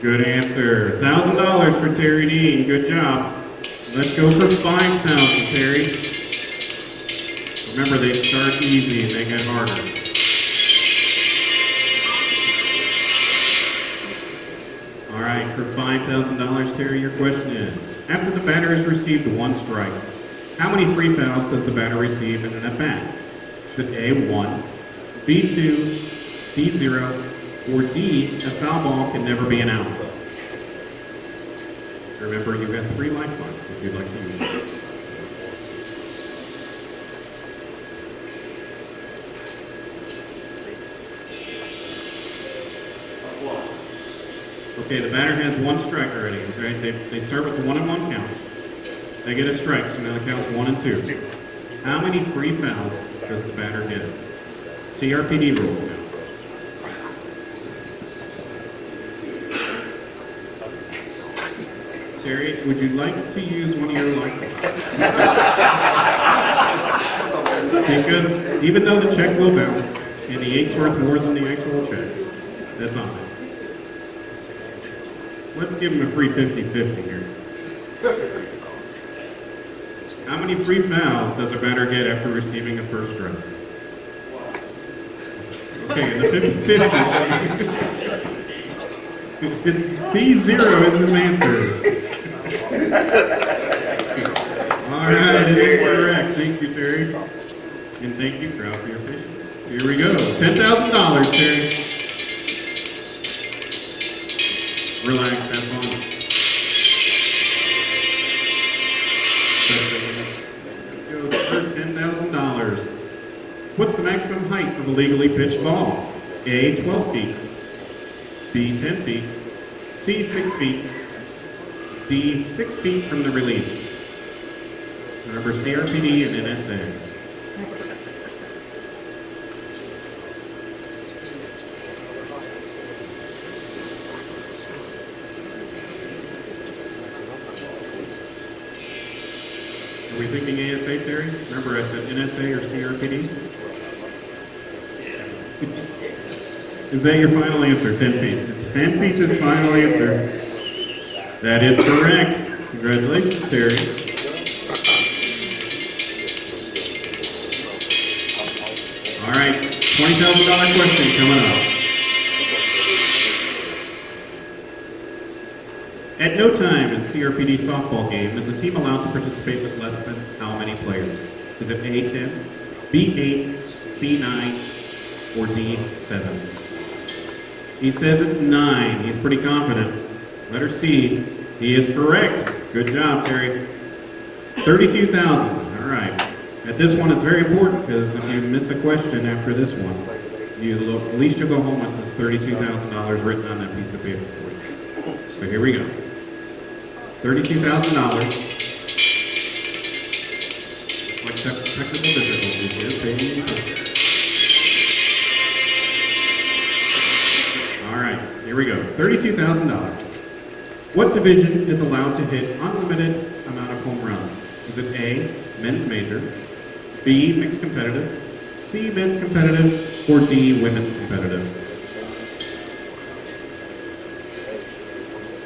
Good answer. $1,000 for Terry Dean. Good job. Let's go for $5,000, Terry. Remember, they start easy and they get harder. All right, for $5,000, Terry, your question is, after the batter has received one strike, how many free fouls does the batter receive in an at-bat? Is it A, 1, B, 2, C, 0, or D, a foul ball can never be an out? Remember, you've got 3 lifelines if you'd like to use them. Okay, the batter has 1 strike already, right? They start with the 1-1 count. They get a strike, so now the count's 1 and 2. How many free fouls does the batter get? CRPD rules now. Terry, would you like to use one of your lifelines? Because even though the check will bounce, and the ink's worth more than the actual check, that's on it. Let's give him a free 50-50 here. How many free fouls does a batter get after receiving a first strike? Okay, the 50-50. It's C0 is his answer. All right, it is correct. Thank you, Terry. And thank you, crowd, for your patience. Here we go. $10,000, Terry. Relax, have fun. Go for $10,000. What's the maximum height of a legally pitched ball? A, 12 feet. B, 10 feet. C, 6 feet. D, 6 feet from the release. Remember CRPD and NSA. Are we thinking ASA, Terry? Remember I said NSA or CRPD? Is that your final answer, 10 feet? 10 feet is final answer. That is correct. Congratulations, Terry. All right, $20,000 question coming up. At no time in CRPD softball game is a team allowed to participate with less than how many players? Is it A10, B8, C9, or D7? He says it's 9. He's pretty confident. Letter C. He is correct. Good job, Terry. 32,000. All right. At this one, it's very important because if you miss a question after this one, at least you'll go home with this $32,000 written on that piece of paper for you. So here we go. $32,000. Like technical difficulties here. All right, here we go. $32,000. What division is allowed to hit unlimited amount of home runs? Is it A, men's major, B, mixed competitive, C, men's competitive, or D, women's competitive?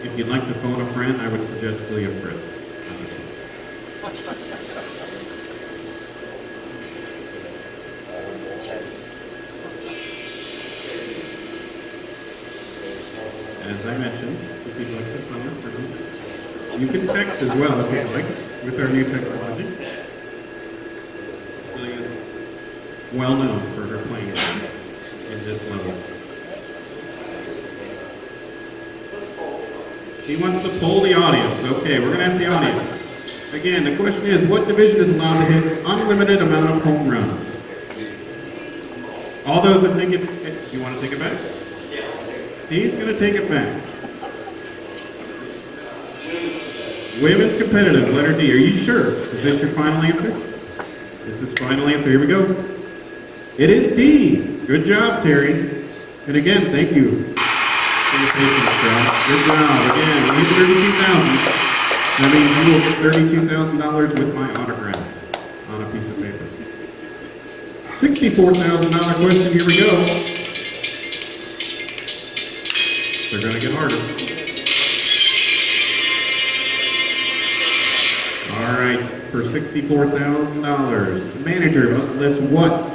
If you'd like to phone a friend, I would suggest Celia Fritz on this one. As I mentioned, if you'd like to phone a friend, you can text as well if you'd like, with our new technology. Celia is well known for her playing in this level. He wants to poll the audience. Okay, we're going to ask the audience. Again, the question is, what division is allowed to hit unlimited amount of home runs? All those that think it's... Do you want to take it back? He's going to take it back. Women's competitive, letter D. Are you sure? Is this your final answer? It's his final answer. Here we go. It is D. Good job, Terry. And again, thank you for your patience, crowd. Good job. Again, we hit 32,000. That means you will get $32,000 with my autograph on a piece of paper. $64,000 question. Here we go. They're going to get harder. All right. for $64,000. The manager must list what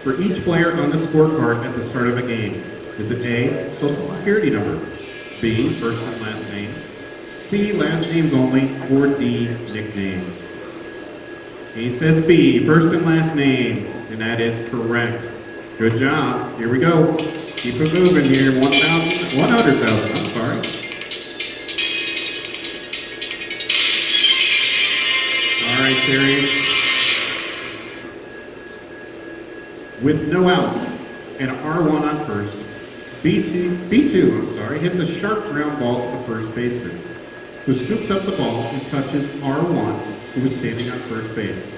for each player on the scorecard at the start of a game. Is it A, social security number, B, first and last name, C, last names only, or D, nicknames? He says B, first and last name, and that is correct. Good job. Here we go. Keep it moving here. 100,000, I'm sorry. All right, Terry. With no outs and R1 on first, B2, hits a sharp ground ball to the first baseman, who scoops up the ball and touches R1, who is standing on first base.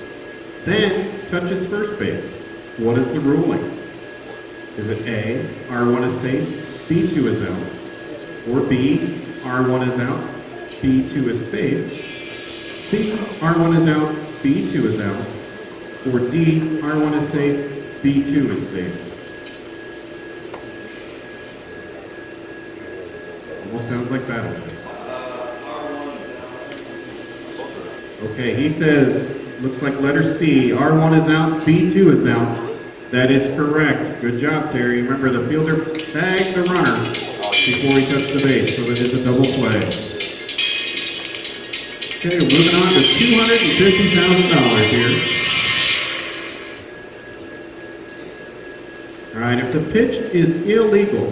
Then touches first base. What is the ruling? Is it A, R1 is safe, B2 is out, or B, R1 is out, B2 is safe, C, R1 is out, B2 is out, or D, R1 is safe, B2 is safe? Almost sounds like Battlefield. Okay, he says, looks like letter C, R1 is out, B2 is out. That is correct. Good job, Terry. Remember, the fielder tagged the runner before he touched the base, so that is a double play. Okay, we're moving on to $250,000 here. All right, if the pitch is illegal,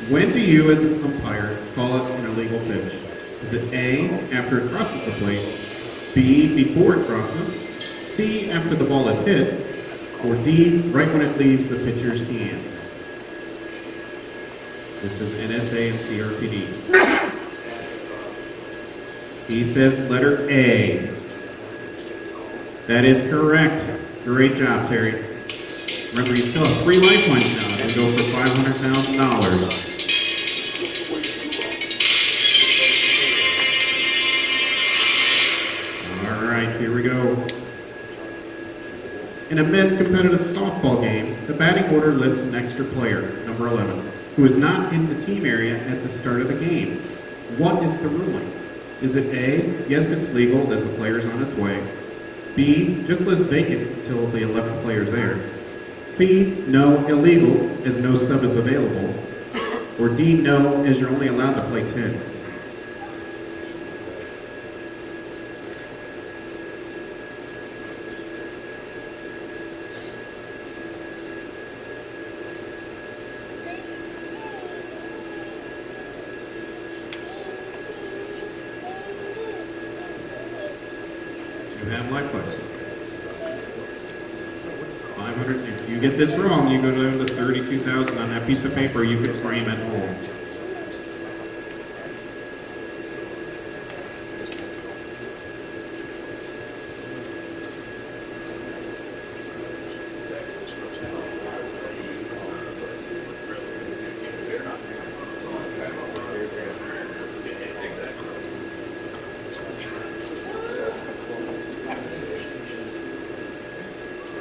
when do you, as an umpire, call it an illegal pitch? Is it A, after it crosses the plate, B, before it crosses, C, after the ball is hit, or D, right when it leaves the pitcher's hand? This is NSA and CRPD. He says letter A. That is correct. Great job, Terry. Remember, you still have 3 lifelines now as we go for $500,000. All right, here we go. In a men's competitive softball game, the batting order lists an extra player, number 11, who is not in the team area at the start of the game. What is the ruling? Is it A, yes, it's legal as the player's on its way, B, just list vacant until the 11th player's there, C, no, illegal as no sub is available, or D, no, as you're only allowed to play 10? You have lifelines. 500. If you get this wrong, you go down to 32,000 on that piece of paper. You can frame at home.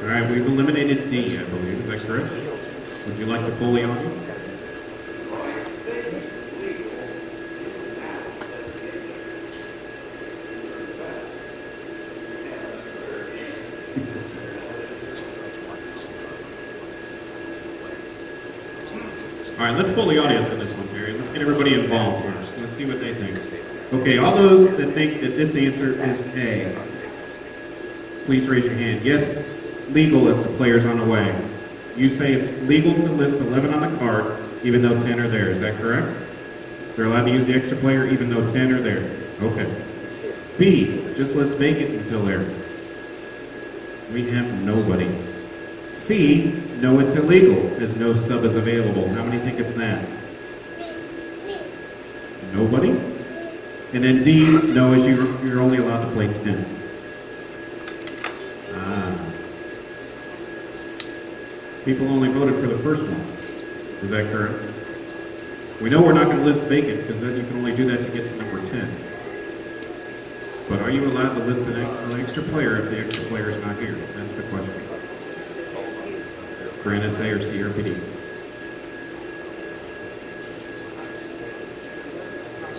All right, we've eliminated D, I believe. Is that correct? Would you like to pull the audience? All right, let's pull the audience in this one, Terry. Let's get everybody involved first. Let's see what they think. Okay, all those that think that this answer is A, please raise your hand. Yes, legal as the player's on the way. You say it's legal to list 11 on the card even though 10 are there. Is that correct? They're allowed to use the extra player even though 10 are there. Okay. B, just list vacant until there. We have nobody. C, no, it's illegal as no sub is available. How many think it's that? Nobody? And then D, no, as you're only allowed to play 10. People only voted for the first one. Is that correct? We know we're not going to list vacant because then you can only do that to get to number 10. But are you allowed to list an extra player if the extra player is not here? That's the question. For NSA or CRPD.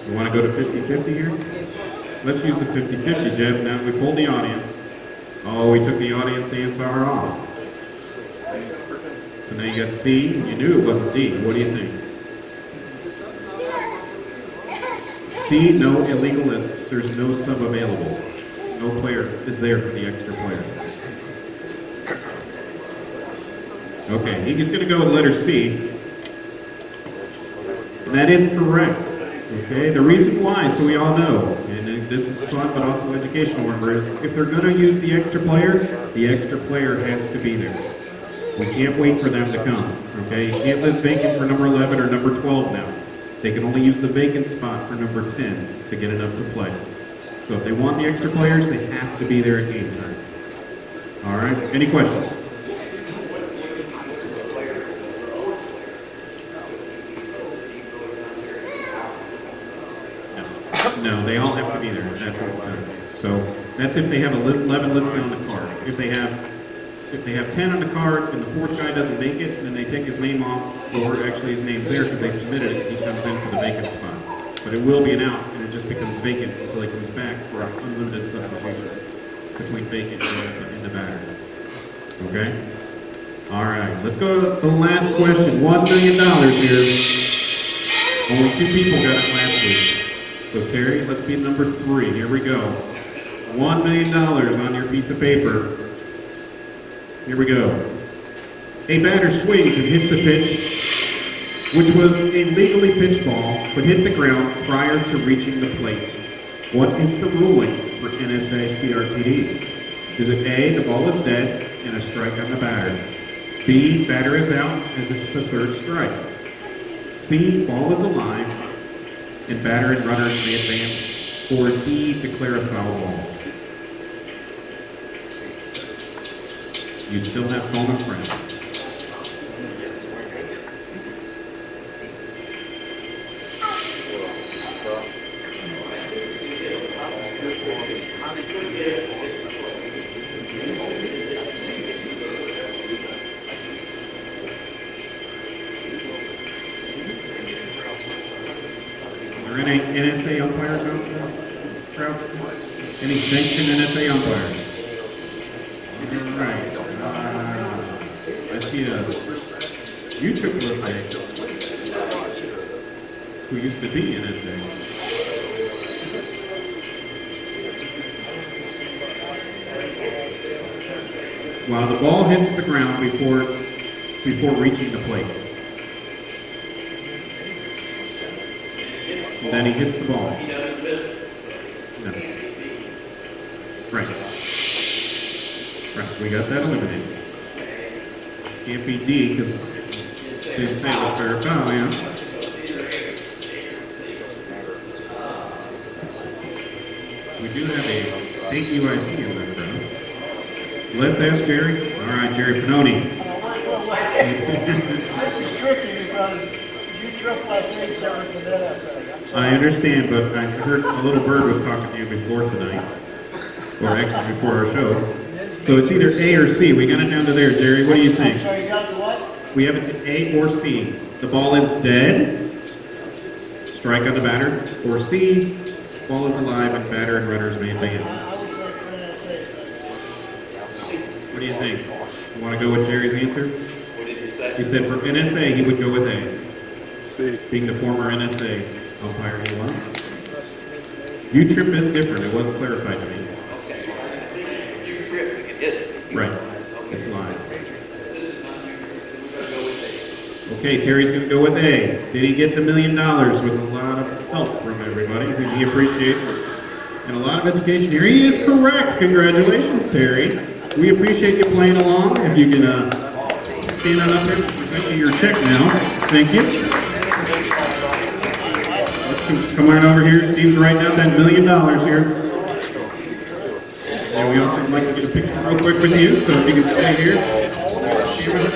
You want to go to 50-50 here? Let's use the 50-50, Jeff. Now we pull the audience. Oh, we took the audience answer off. So now you got C. You knew it wasn't D. What do you think? C, no illegal lists. There's no sub available. No player is there for the extra player. Okay, he's going to go with letter C. And that is correct. Okay, the reason why, so we all know, and this is fun but also educational, remember, is if they're going to use the extra player has to be there. We can't wait for them to come. Okay, you can't list vacant for number 11 or number 12 now. They can only use the vacant spot for number 10 to get enough to play. So if they want the extra players, they have to be there at game time. All right, any questions? No, they all have to be there at that point in time. So that's if they have 11 listed on the card. If they have 10 on the card and the fourth guy doesn't make it, then they take his name off, or actually his name's there because they submitted it, he comes in for the vacant spot. But it will be an out, and it just becomes vacant until he comes back for an unlimited substitution between vacant and the batter. Okay? All right, let's go to the last question. $1 million here. Only 2 people got it last week. So Terry, let's be number 3. Here we go. $1 million on your piece of paper. Here we go. A batter swings and hits a pitch, which was a legally pitched ball, but hit the ground prior to reaching the plate. What is the ruling for NSA CRPD? Is it A, the ball is dead and a strike on the batter? B, batter is out as it's the 3rd strike? C, ball is alive and batter and runners may advance? Or D, declare a foul ball? You still have phone a friend. Are there any NSA umpires out there? Crowd? Any sanctioned NSA umpires? All right. I see a UAAA who used to be NSA. While the ball hits the ground before reaching the plate. And then he hits the ball. No. Right. Right, we got that eliminated. Can't be D because didn't say it was fair or foul, yeah. We do have a state UIC in the crowd. Let's ask Jerry. All right, Jerry Pannoni. This is tricky because UAAA is different than NSA. I understand, but I heard a little bird was talking to you before tonight, or actually before our show. So it's either A or C. We got it down to there, Jerry. What do you think? So you got the what? We have it to A or C. The ball is dead, strike on the batter, or C, ball is alive and batter and runners may advance. I would say for NSA. What do you think? You want to go with Jerry's answer? What did you say? He said for NSA he would go with A, C. being the former NSA umpire he was. U-trip is different. It wasn't clarified to me. U-trip, we can hit it. Right. It's live. Okay, Terry's going to go with A. Did he get the $1 million with a lot of help from everybody? He appreciates it. And a lot of education here. He is correct. Congratulations, Terry. We appreciate you playing along. If you can stand on up here, we'll present you your check now. Thank you. Let's come on over here. Steve's writing out that $1 million here. And we also would like to get a picture real quick with you, so if you can stay here.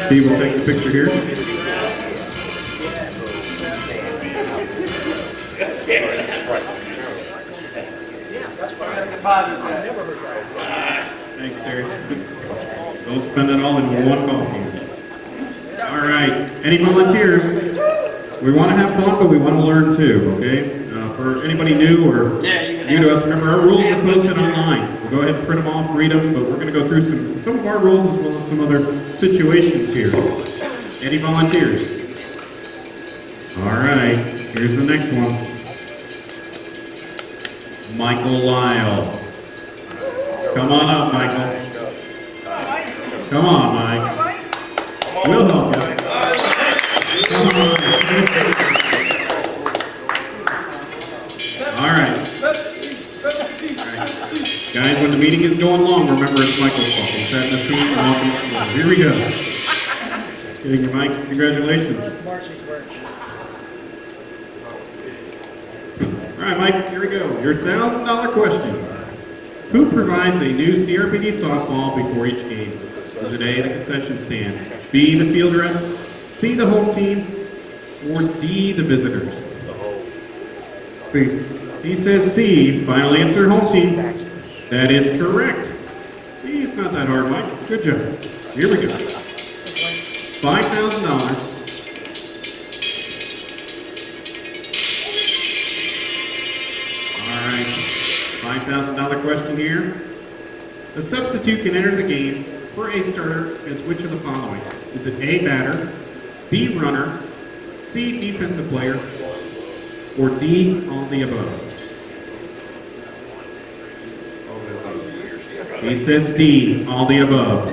Steve will take the picture here. Thanks, Terry. Don't spend it all in one golf game. All right. Any volunteers? We want to have fun, but we want to learn too, okay? For anybody new or new to us, remember our rules are posted online. We'll go ahead and print them off, read them, but we're going to go through some of our rules as well as some other situations here. Any volunteers? All right, here's the next one. Michael Lyle. Come on up, Michael. Come on, Mike. We'll help you. Come on. All right. Guys, when the meeting is going long, remember it's Michael's fault. He's setting the scene and walking slow. Here we go. Getting your mic. Congratulations. All right, Mike, here we go. Your $1,000 question. Who provides a new CRPD softball before each game? Is it A, the concession stand, B, the field rep, C, the home team, or D, the visitors? He says C, final answer, home team. That is correct. See, it's not that hard, Mike. Good job. Here we go. $5,000. All right, $5,000 question here. A substitute can enter the game for a starter as which of the following? Is it A, batter, B, runner, C, defensive player, or D, all the above? He says D, all the above.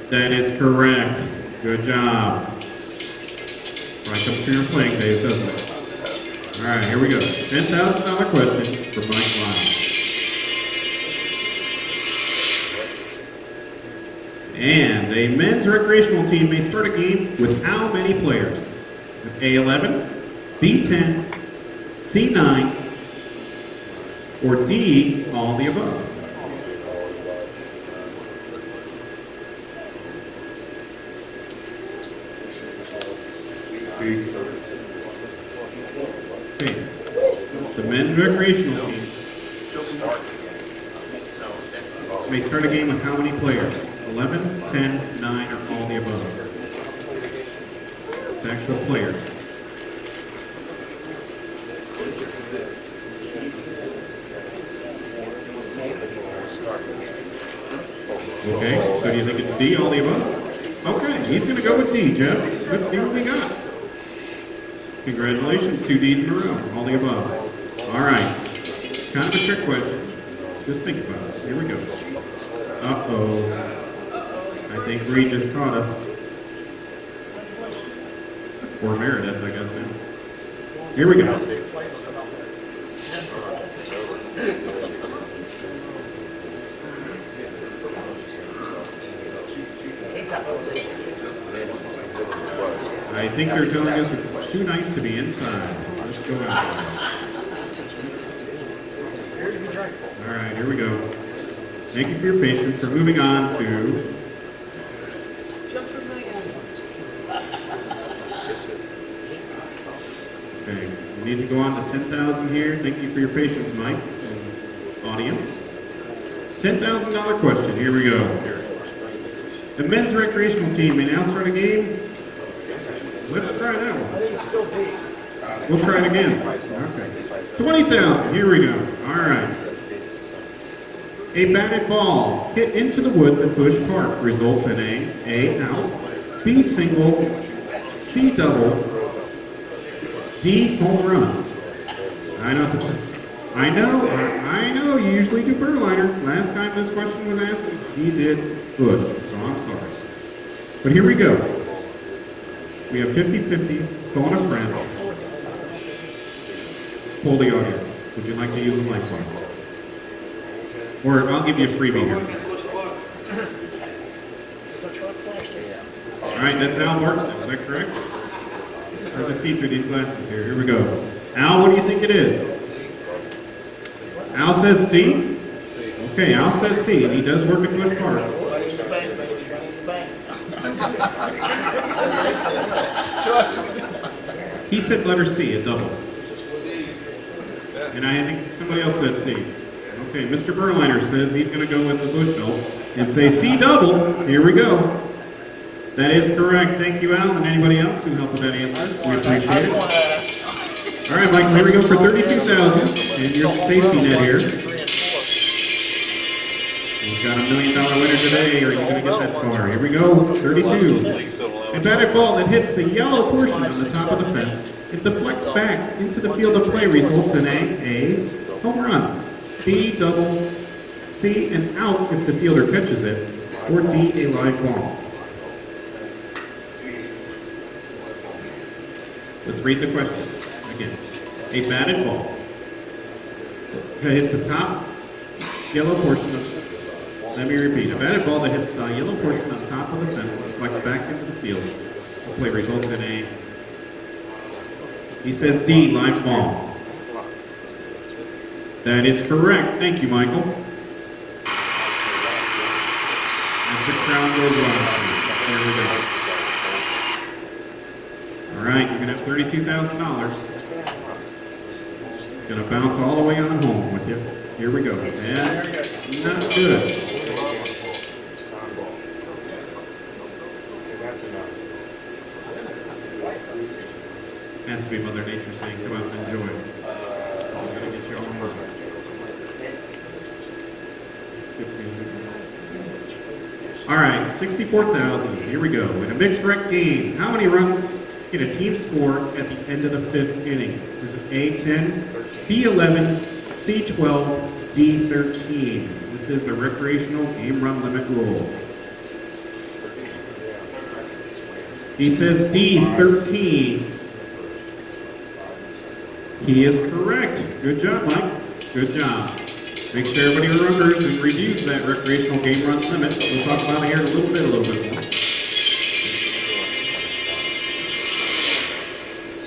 That is correct. Good job. Right comes through your playing days, doesn't it? All right, here we go. $10,000 question for Mike Lyle. And a men's recreational team may start a game with how many players? Is it A11, B10, C9, or D, all the above? Okay. It's a men's recreational team. May start a game with how many players? 11, 10, 9, or all the above? It's actual player. Okay, so do you think it's D, all the above? Okay, he's going to go with D, Jeff. Let's see what we got. Congratulations, 2 Ds in a row, all the above. All right, kind of a trick question. Just think about it. Here we go. Uh-oh. I think Reed just caught us. Or Meredith, I guess now. Here we go. I think they're telling us it's too nice to be inside. Let's go outside. All right, here we go. Thank you for your patience. We're moving on to okay, we need to go on to 10,000 here. Thank you for your patience, Mike and audience. $10,000 question. Here we go. The men's recreational team may now start a game. Let's try that one. I think it's still D. We'll try it again. Okay. 20,000. Here we go. All right. A batted ball hit into the woods at Bush Park results in A out, B single, C double, D home run. I know. You usually do Berliner. Last time this question was asked, he did Bush, so I'm sorry. But here we go. We have 50-50, phone a friend. Poll the audience. Would you like to use a lifeline? Or I'll give you a freebie here. All right, that's Al Barksdale, is that correct? Hard to see through these glasses here. Here we go. Al, what do you think it is? Al says C? Okay, Al says C, and he does work at Bush Park. He said letter C, a double. And I think somebody else said C. Okay, Mr. Berliner says he's going to go with the Bush belt and say C double. Here we go. That is correct. Thank you, Al, and anybody else who helped with that answer. We appreciate it. All right, Michael, here we go for 32,000 and your safety net here. We've got $1 million winner today. Are you going to get that far? Here we go, 32. A batted ball that hits the yellow portion on the top of the fence. It deflects back into the field of play, results in A, home run, B, double, C, an out if the fielder catches it, or D, a live ball. Let's read the question again. A batted ball that hits the top yellow portion of, let me repeat, a batted ball that hits the yellow portion on top of the fence and deflects back into the field. The play results in a, he says D, live ball. That is correct. Thank you, Michael. As the crowd goes wild. There we go. All right, you're going to have $32,000. It's going to bounce all the way on home with you. Here we go. And not good. Has to be Mother Nature saying, come out and enjoy. I'm going to get you all home. All right, 64,000. Here we go. In a mixed rec game, how many runs can a team score at the end of the 5th inning? Is it A, 10, B, 11, C, 12, D, 13? This is the recreational game run limit rule. He says D, 13. He is correct. Good job, Mike. Good job. Make sure everybody remembers and reviews that recreational game run limit. We'll talk about it here in a little bit more.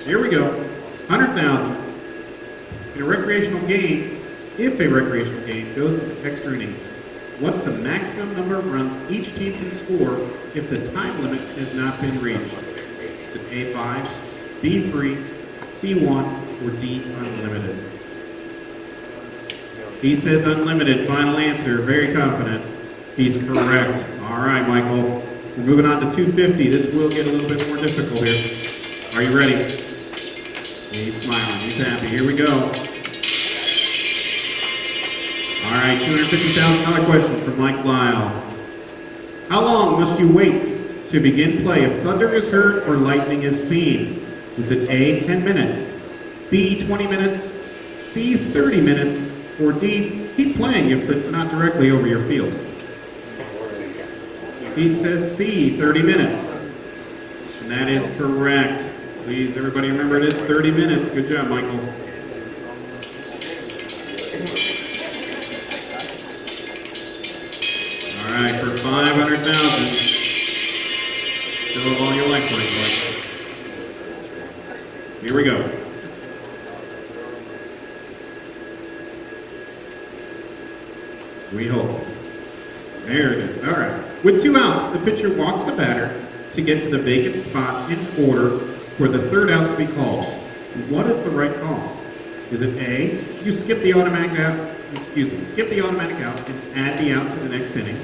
Here we go. 100,000. In a recreational game, if a recreational game goes into extra innings, what's the maximum number of runs each team can score if the time limit has not been reached? Is it A5, B3, C1, or D, unlimited? He says unlimited. Final answer. Very confident. He's correct. All right, Michael. We're moving on to 250. This will get a little bit more difficult here. Are you ready? He's smiling. He's happy. Here we go. All right, $250,000 question from Mike Lyle. How long must you wait to begin play if thunder is heard or lightning is seen? Is it A, 10 minutes, B, 20 minutes, C, 30 minutes, or D, keep playing if it's not directly over your field? He says C, 30 minutes. And that is correct. Please, everybody remember it is 30 minutes. Good job, Michael. All right, for $500,000. Still have all your life work, Mike. Here we go. We hope. There it is. All right. With 2 outs, the pitcher walks the batter to get to the vacant spot in order for the 3rd out to be called. What is the right call? Is it A, you skip the automatic out, skip the automatic out and add the out to the next inning?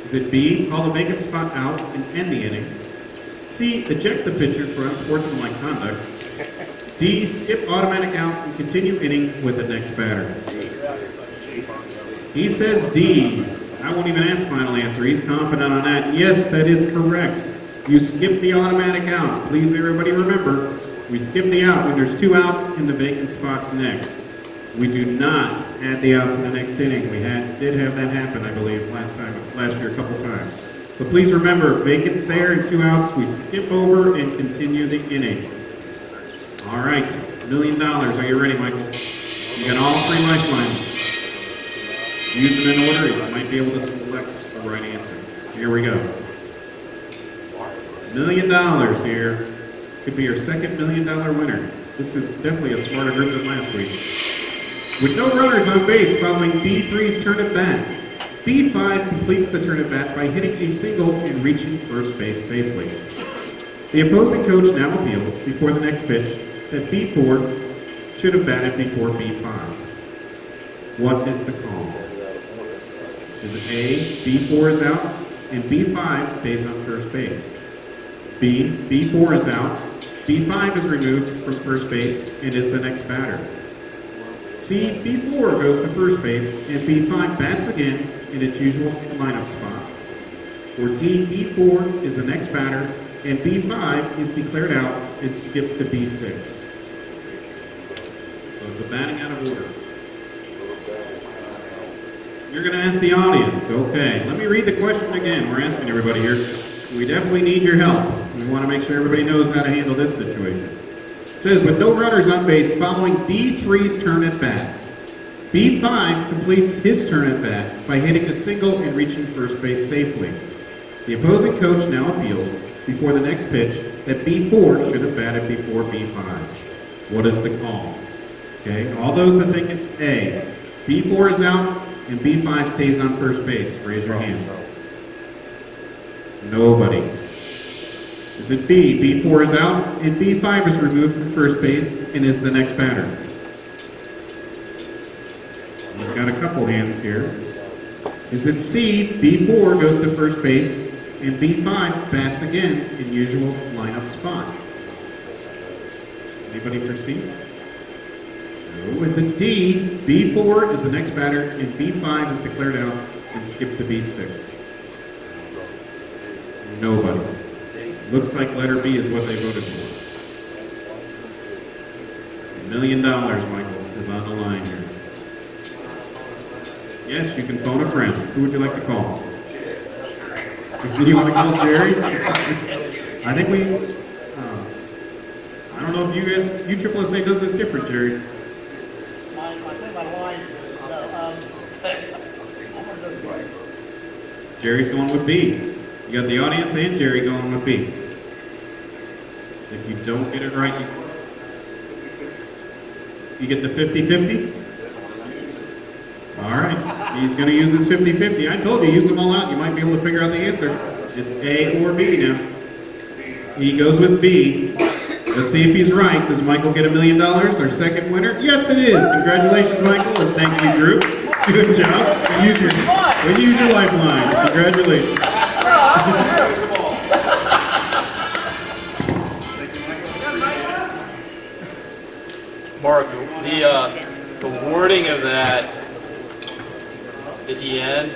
Is it B, call the vacant spot out and end the inning? C, eject the pitcher for unsportsmanlike conduct? D, skip automatic out and continue inning with the next batter? He says D. I won't even ask final answer. He's confident on that. Yes, that is correct. You skip the automatic out. Please, everybody remember, we skip the out when there's 2 outs in the vacant spots next. We do not add the out to the next inning. We did have that happen, I believe, last year a couple times. So please remember, vacant's there and 2 outs. We skip over and continue the inning. All right, $1 million. Are you ready, Michael? You got all 3 lifelines. Use them in order. You might be able to select the right answer. Here we go. $1 million here. Could be your second $1 million winner. This is definitely a smarter group than last week. With no runners on base following B3's turn at bat, B5 completes the turn at bat by hitting a single and reaching first base safely. The opposing coach now appeals before the next pitch that B4 should have batted before B5. What is the call? Is it A, B4 is out, and B5 stays on first base? B, B4 is out, B5 is removed from first base and is the next batter. C, B4 goes to first base and B5 bats again in its usual lineup spot. Or D, B4 is the next batter and B5 is declared out and skipped to B6. So it's a batting out of order. You're going to ask the audience. Okay, let me read the question again. We're asking everybody here. We definitely need your help. We want to make sure everybody knows how to handle this situation. It says, with no runners on base following B3's turn at bat, B5 completes his turn at bat by hitting a single and reaching first base safely. The opposing coach now appeals before the next pitch that B4 should have batted before B5. What is the call? Okay, all those that think it's A, B4 is out and B5 stays on first base, raise your hand. Nobody. Is it B, B4 is out and B5 is removed from first base and is the next batter? We've got a couple hands here. Is it C, B4 goes to first base and B5 bats again in usual lineup spot? Anybody for C? No. Is it D, B4 is the next batter and B5 is declared out and skipped to B6? Nobody. Looks like letter B is what they voted for. $1 million, Michael, is on the line here. Yes, you can phone a friend. Who would you like to call? Do you want to call Jerry? I think we, I don't know if you guys, USSSA does this different, Jerry. I think my line is, no, I'm gonna go with B. Jerry's going with B. You got the audience and Jerry going with B. If you don't get it right, you get the 50-50? All right, he's going to use his 50-50. I told you, use them all out. You might be able to figure out the answer. It's A or B now. He goes with B. Let's see if he's right. Does Michael get $1 million, our second winner? Yes, it is. Congratulations, Michael, and thank you, Drew. Good job. We use your lifelines. Congratulations. Mark, the wording of that at the end,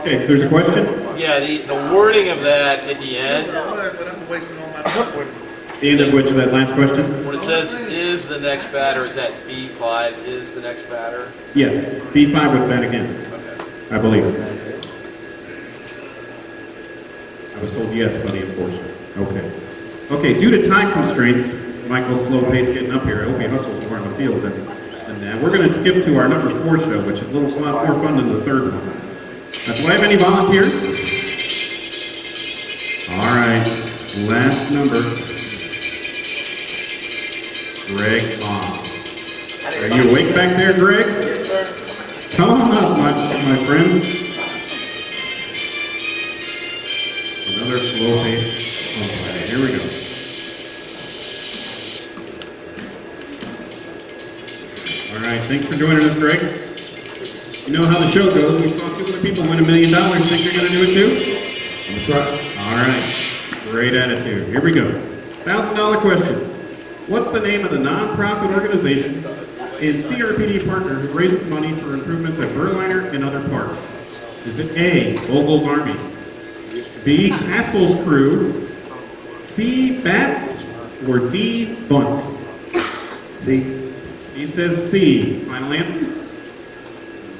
Okay, there's a question? yeah, the wording of that at the end, The end of which, that last question? when it says is the next batter, is that B5 is the next batter? Yes, B5 would bat again, I believe. I was told yes by the enforcer. Okay. Okay, due to time constraints, Michael's slow pace getting up here, I hope he hustles more on the field than that. We're going to skip to our number 4 show, which is a little more fun than the third one. Do I have any volunteers? All right, last number. Greg Long. Are you awake back there, Greg? Yes, sir. Come on up, my friend. Another slow-paced umpire. Here we go. All right, thanks for joining us, Greg. You know how the show goes. We saw 2 other people win $1 million. Think you're going to do it too? I'm going to try. All right. Great attitude. Here we go. $1,000 question. What's the name of the non-profit organization and CRPD partner who raises money for improvements at Berliner and other parks? Is it A, Vogel's Army, B, Castle's Crew, C, Bats, or D, Bunts? C. He says C. Final answer?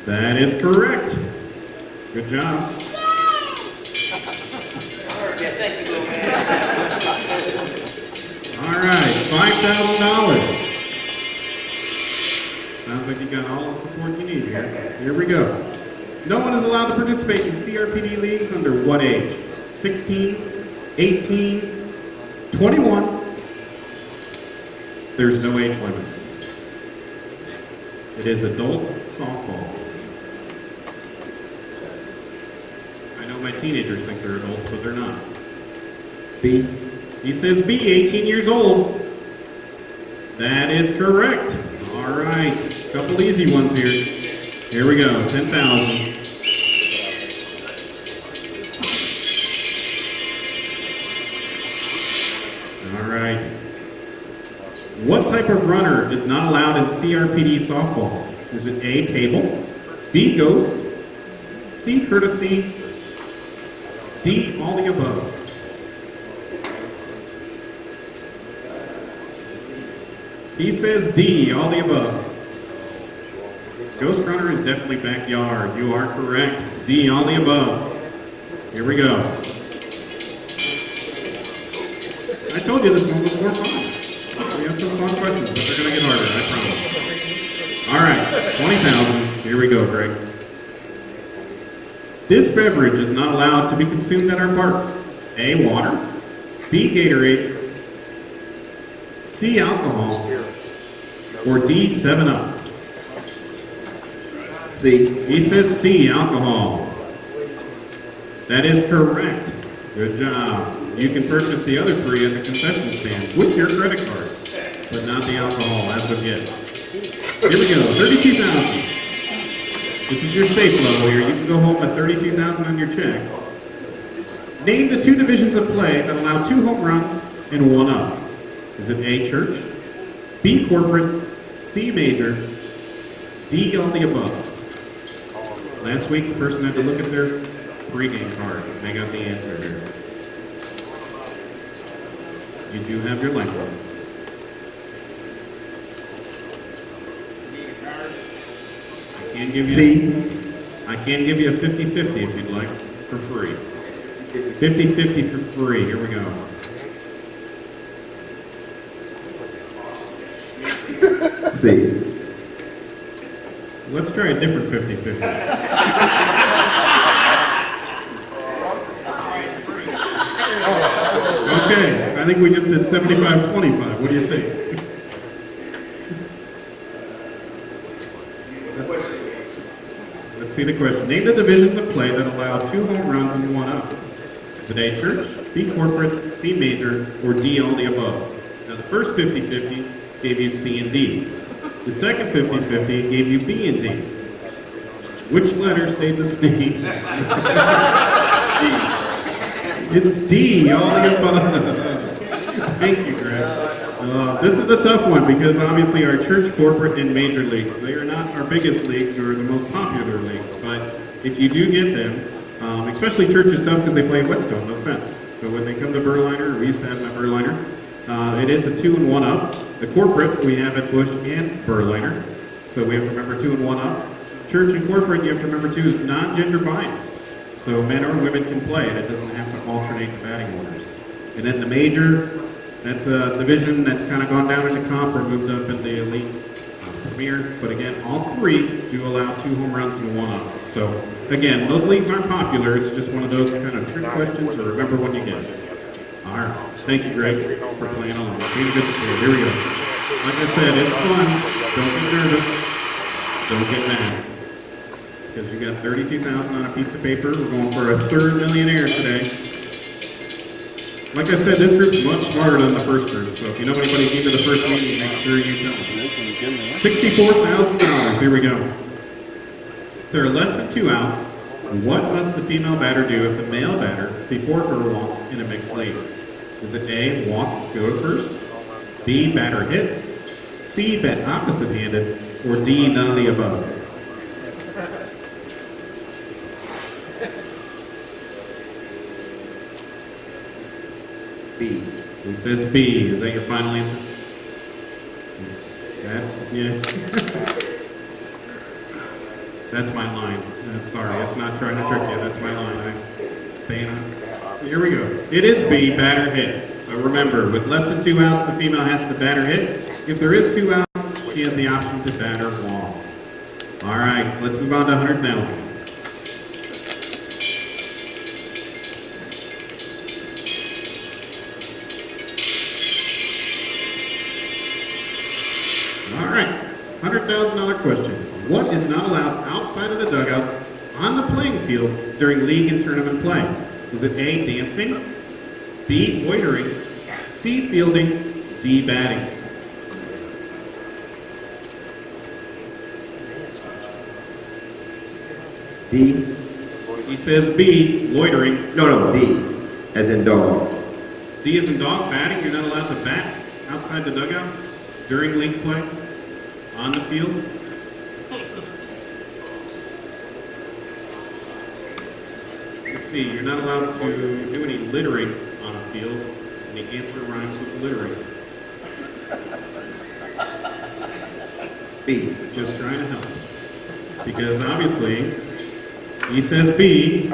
That is correct. Good job. All right, $5,000. Sounds like you got all the support you need here. Here we go. No one is allowed to participate in CRPD leagues under what age? 16, 18, 21. There's no age limit. It is adult softball. I know my teenagers think they're adults, but they're not. B. He says B, 18 years old. That is correct. All right, couple easy ones here. Here we go, 10,000. All right. What type of runner is not allowed in CRPD softball? Is it A, table, B, ghost, C, courtesy, D, all the above? He says D, all the above. Ghost runner is definitely backyard. You are correct. D, all the above. Here we go. I told you this one was more fun. We have some fun questions, but they're going to get harder, I promise. All right, 20,000. Here we go, Greg. This beverage is not allowed to be consumed at our parks. A, water, B, Gatorade, C, alcohol, or D, 7-Up. C. He says C, alcohol. That is correct. Good job. You can purchase the other three at the concession stands with your credit cards, but not the alcohol as of yet. Here we go, 32,000. This is your safe level here. You can go home with 32,000 on your check. Name the two divisions of play that allow 2 home runs and 1 up. Is it A, church, B, corporate, C, major, D, all the above? Last week, the person had to look at their pregame card, and they got the answer here. You do have your lifelines. I can give you a 50-50 if you'd like, for free. 50-50 for free. Here we go. C. Let's try a different 50-50. Okay, I think we just did 75-25. What do you think? Let's see the question. Name the divisions of play that allow 2 home runs and 1 up. Is it A, church, B, corporate, C, major, or D, all the above? Now the first 50-50 gave you C and D. The second 50-50 gave you B and D. Which letter stayed the same? It's D, all the above. Thank you, Greg. This is a tough one because obviously our church, corporate, and major leagues, they are not our biggest leagues or the most popular leagues, but if you do get them, especially church is tough because they play Whetstone, no fence. So when they come to Berliner, we used to have them at Berliner, it is a 2 and 1 up. The corporate, we have at Bush and Berliner, so we have to remember 2 and 1 up. Church and corporate, you have to remember too, is non-gender biased. So men or women can play, and it doesn't have to alternate the batting orders. And then the major, that's a division that's kind of gone down into comp or moved up in the elite premier. But again, all 3 do allow 2 home runs and 1 up. So again, those leagues aren't popular. It's just one of those kind of trick questions, or remember when you get it. All right. Thank you, Greg, for playing along. Being a good sport. Here we go. Like I said, it's fun. Don't get nervous. Don't get mad. Because you got 32,000 on a piece of paper. We're going for a 3rd millionaire today. Like I said, this group's much smarter than the first group. So if you know anybody came to the first meeting, make sure you tell them. $64,000. Here we go. If there are less than 2 outs, what must the female batter do if the male batter before her walks in a mixed league? Is it A, walk, go to first, B, batter hit, C, bat opposite-handed, or D, none of the above? B. He says B. Is that your final answer? Yeah. That's my line. Sorry, it's not trying to trick you. That's my line. I'm staying on. Here we go. It is B, batter hit. So remember, with less than 2 outs, the female has to batter hit. If there is 2 outs, she has the option to batter walk. All right, let's move on to 100,000. All right, $100,000 question. What is not allowed outside of the dugouts on the playing field during league and tournament play? Is it A, dancing, B, loitering, C, fielding, D, batting? D. He says B, loitering. No, D, as in dog. D is in dog, batting. You're not allowed to bat outside the dugout during league play on the field. Let's see, you're not allowed to do any littering on a field, and the answer rhymes with littering. B. Just trying to help. Because obviously, he says B.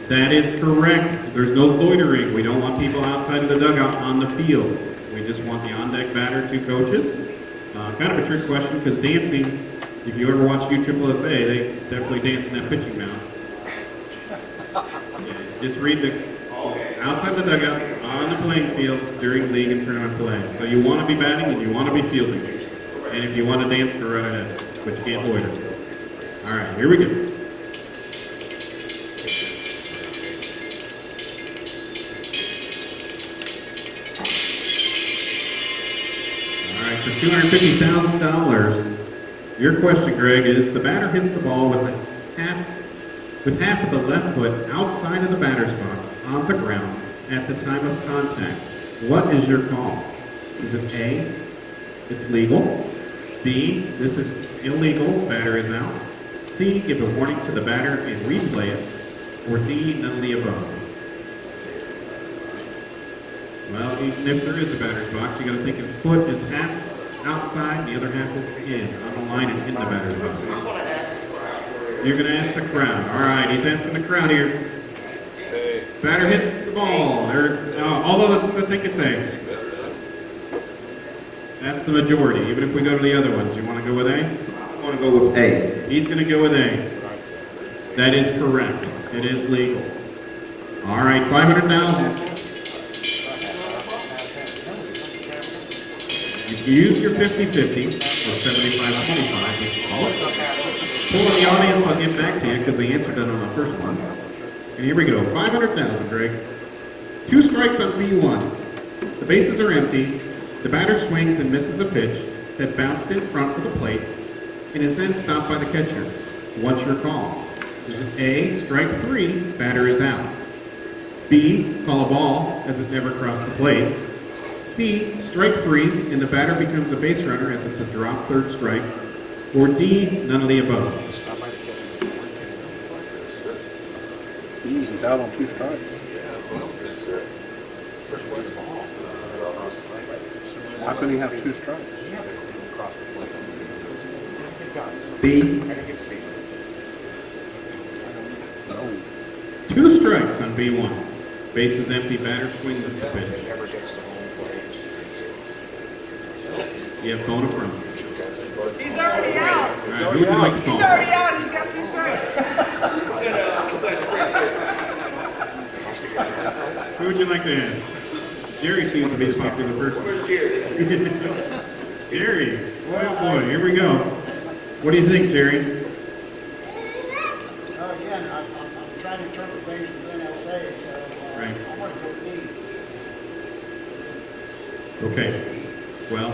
That is correct. There's no loitering. We don't want people outside of the dugout on the field. We just want the on-deck batter, 2 coaches. Kind of a trick question because dancing, if you ever watch USSSA, they definitely dance in that pitching mound. Yeah, just read the outside the dugouts on the playing field during league and tournament play. So you want to be batting and you want to be fielding. And if you want to dance, go right ahead, but you can't loiter. All right, here we go. For $250,000, your question, Greg, is the batter hits the ball with half of the left foot outside of the batter's box on the ground at the time of contact. What is your call? Is it A, it's legal? B, this is illegal, batter is out? C, give a warning to the batter and replay it? Or D, none of the above? Well, even if there is a batter's box, you got to think his foot is half outside, and the other half is on the line and in the batter's box. You're going to ask the crowd. All right, he's asking the crowd here. Batter hits the ball. Although I think it's A. That's the majority. Even if we go to the other ones, you want to go with A? I want to go with A. He's going to go with A. That is correct. It is legal. All right, $500,000. You used your 50-50 or 75-25. Pull in the audience, I'll get back to you because they answered that on the first one. And here we go, $500,000, Greg. 2 strikes on B1. The bases are empty. The batter swings and misses a pitch that bounced in front of the plate and is then stopped by the catcher. What's your call? Is it A, strike 3, batter is out? B, call a ball as it never crossed the plate? C, strike 3, and the batter becomes a base runner as it's a drop third strike? Or D, none of the above? He's out on 2 strikes. How can he have 2 strikes? B. No. 2 strikes on B1. Base is empty, batter swings at the pitch. You have phone a friend. He's already out. All right, who would you like to call? He's already out. He's got 2 strikes. Who would you like to ask? Jerry seems to be the popular person. Where's Jerry? Jerry. Oh boy, here we go. What do you think, Jerry? Again, I'm trying to interpret things within LSA, so Right. I want to go with D. Okay. Well,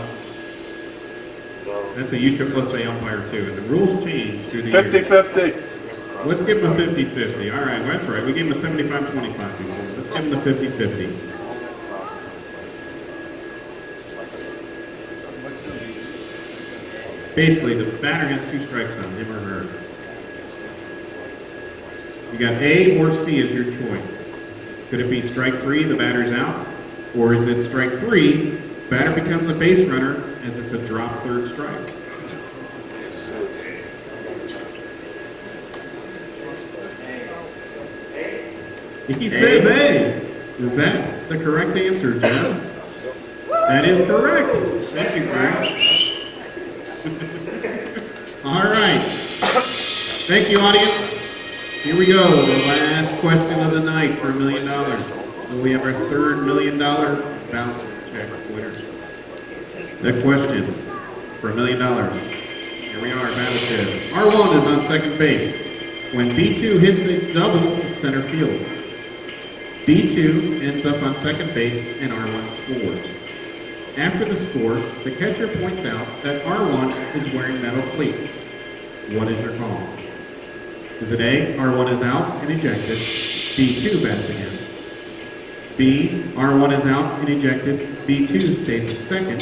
that's a USSSA umpire too, and the rules change through the years. 50-50. Let's give him a 50-50. All right, well, that's right. We gave him a 75-25 before. Let's give him the 50-50. Basically, the batter has 2 strikes on him or her. You got A or C as your choice. Could it be strike 3, the batter's out? Or is it strike 3, batter becomes a base runner as it's a drop third strike? He says A. Is that the correct answer, Jeff? That is correct. Thank you, Greg. All right. Thank you, audience. Here we go. The last question of the night for $1 million. So we have our third $1 million bounce check winner. The question for $1 million. Here we are, Battleship. R1 is on second base when B2 hits a double to center field. B2 ends up on second base and R1 scores. After the score, the catcher points out that R1 is wearing metal cleats. What is your call? Is it A, R1 is out and ejected, B2 bats again? B, R1 is out and ejected, B2 stays at second.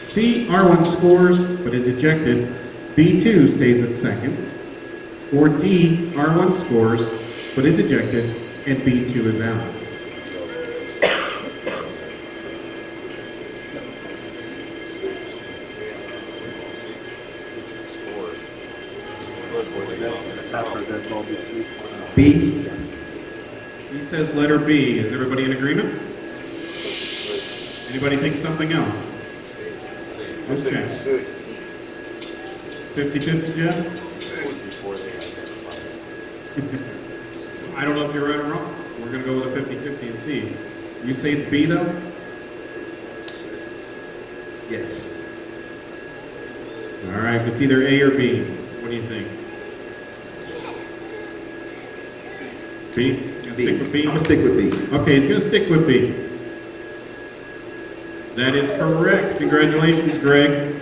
C, R1 scores but is ejected, B2 stays at second. Or D, R1 scores but is ejected and B2 is out. After that ball gets hit. B. He says letter B. Is everybody in agreement? Anybody think something else? Let's check. 50-50, Jeff? I don't know if you're right or wrong. We're going to go with a 50-50 and see. You say it's B, though? Yes. All right, it's either A or B. What do you think? B? You gonna stick with B? I'm gonna stick with B. Okay, he's going to stick with B. That is correct. Congratulations, Greg.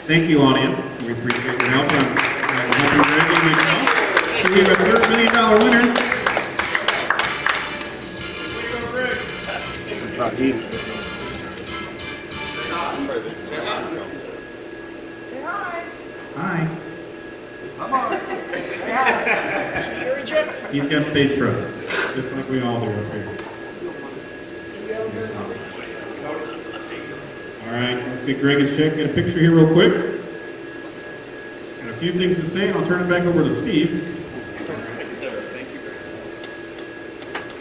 Thank you, audience. We appreciate your help on helping Greg and myself. So we have a $3 million winner. Good job, Heath. Say hi. Hi. You're rejected. He's got stage fright, just like we all do up here. All right, let's get Greg his check. Get a picture here real quick. Got a few things to say, and I'll turn it back over to Steve.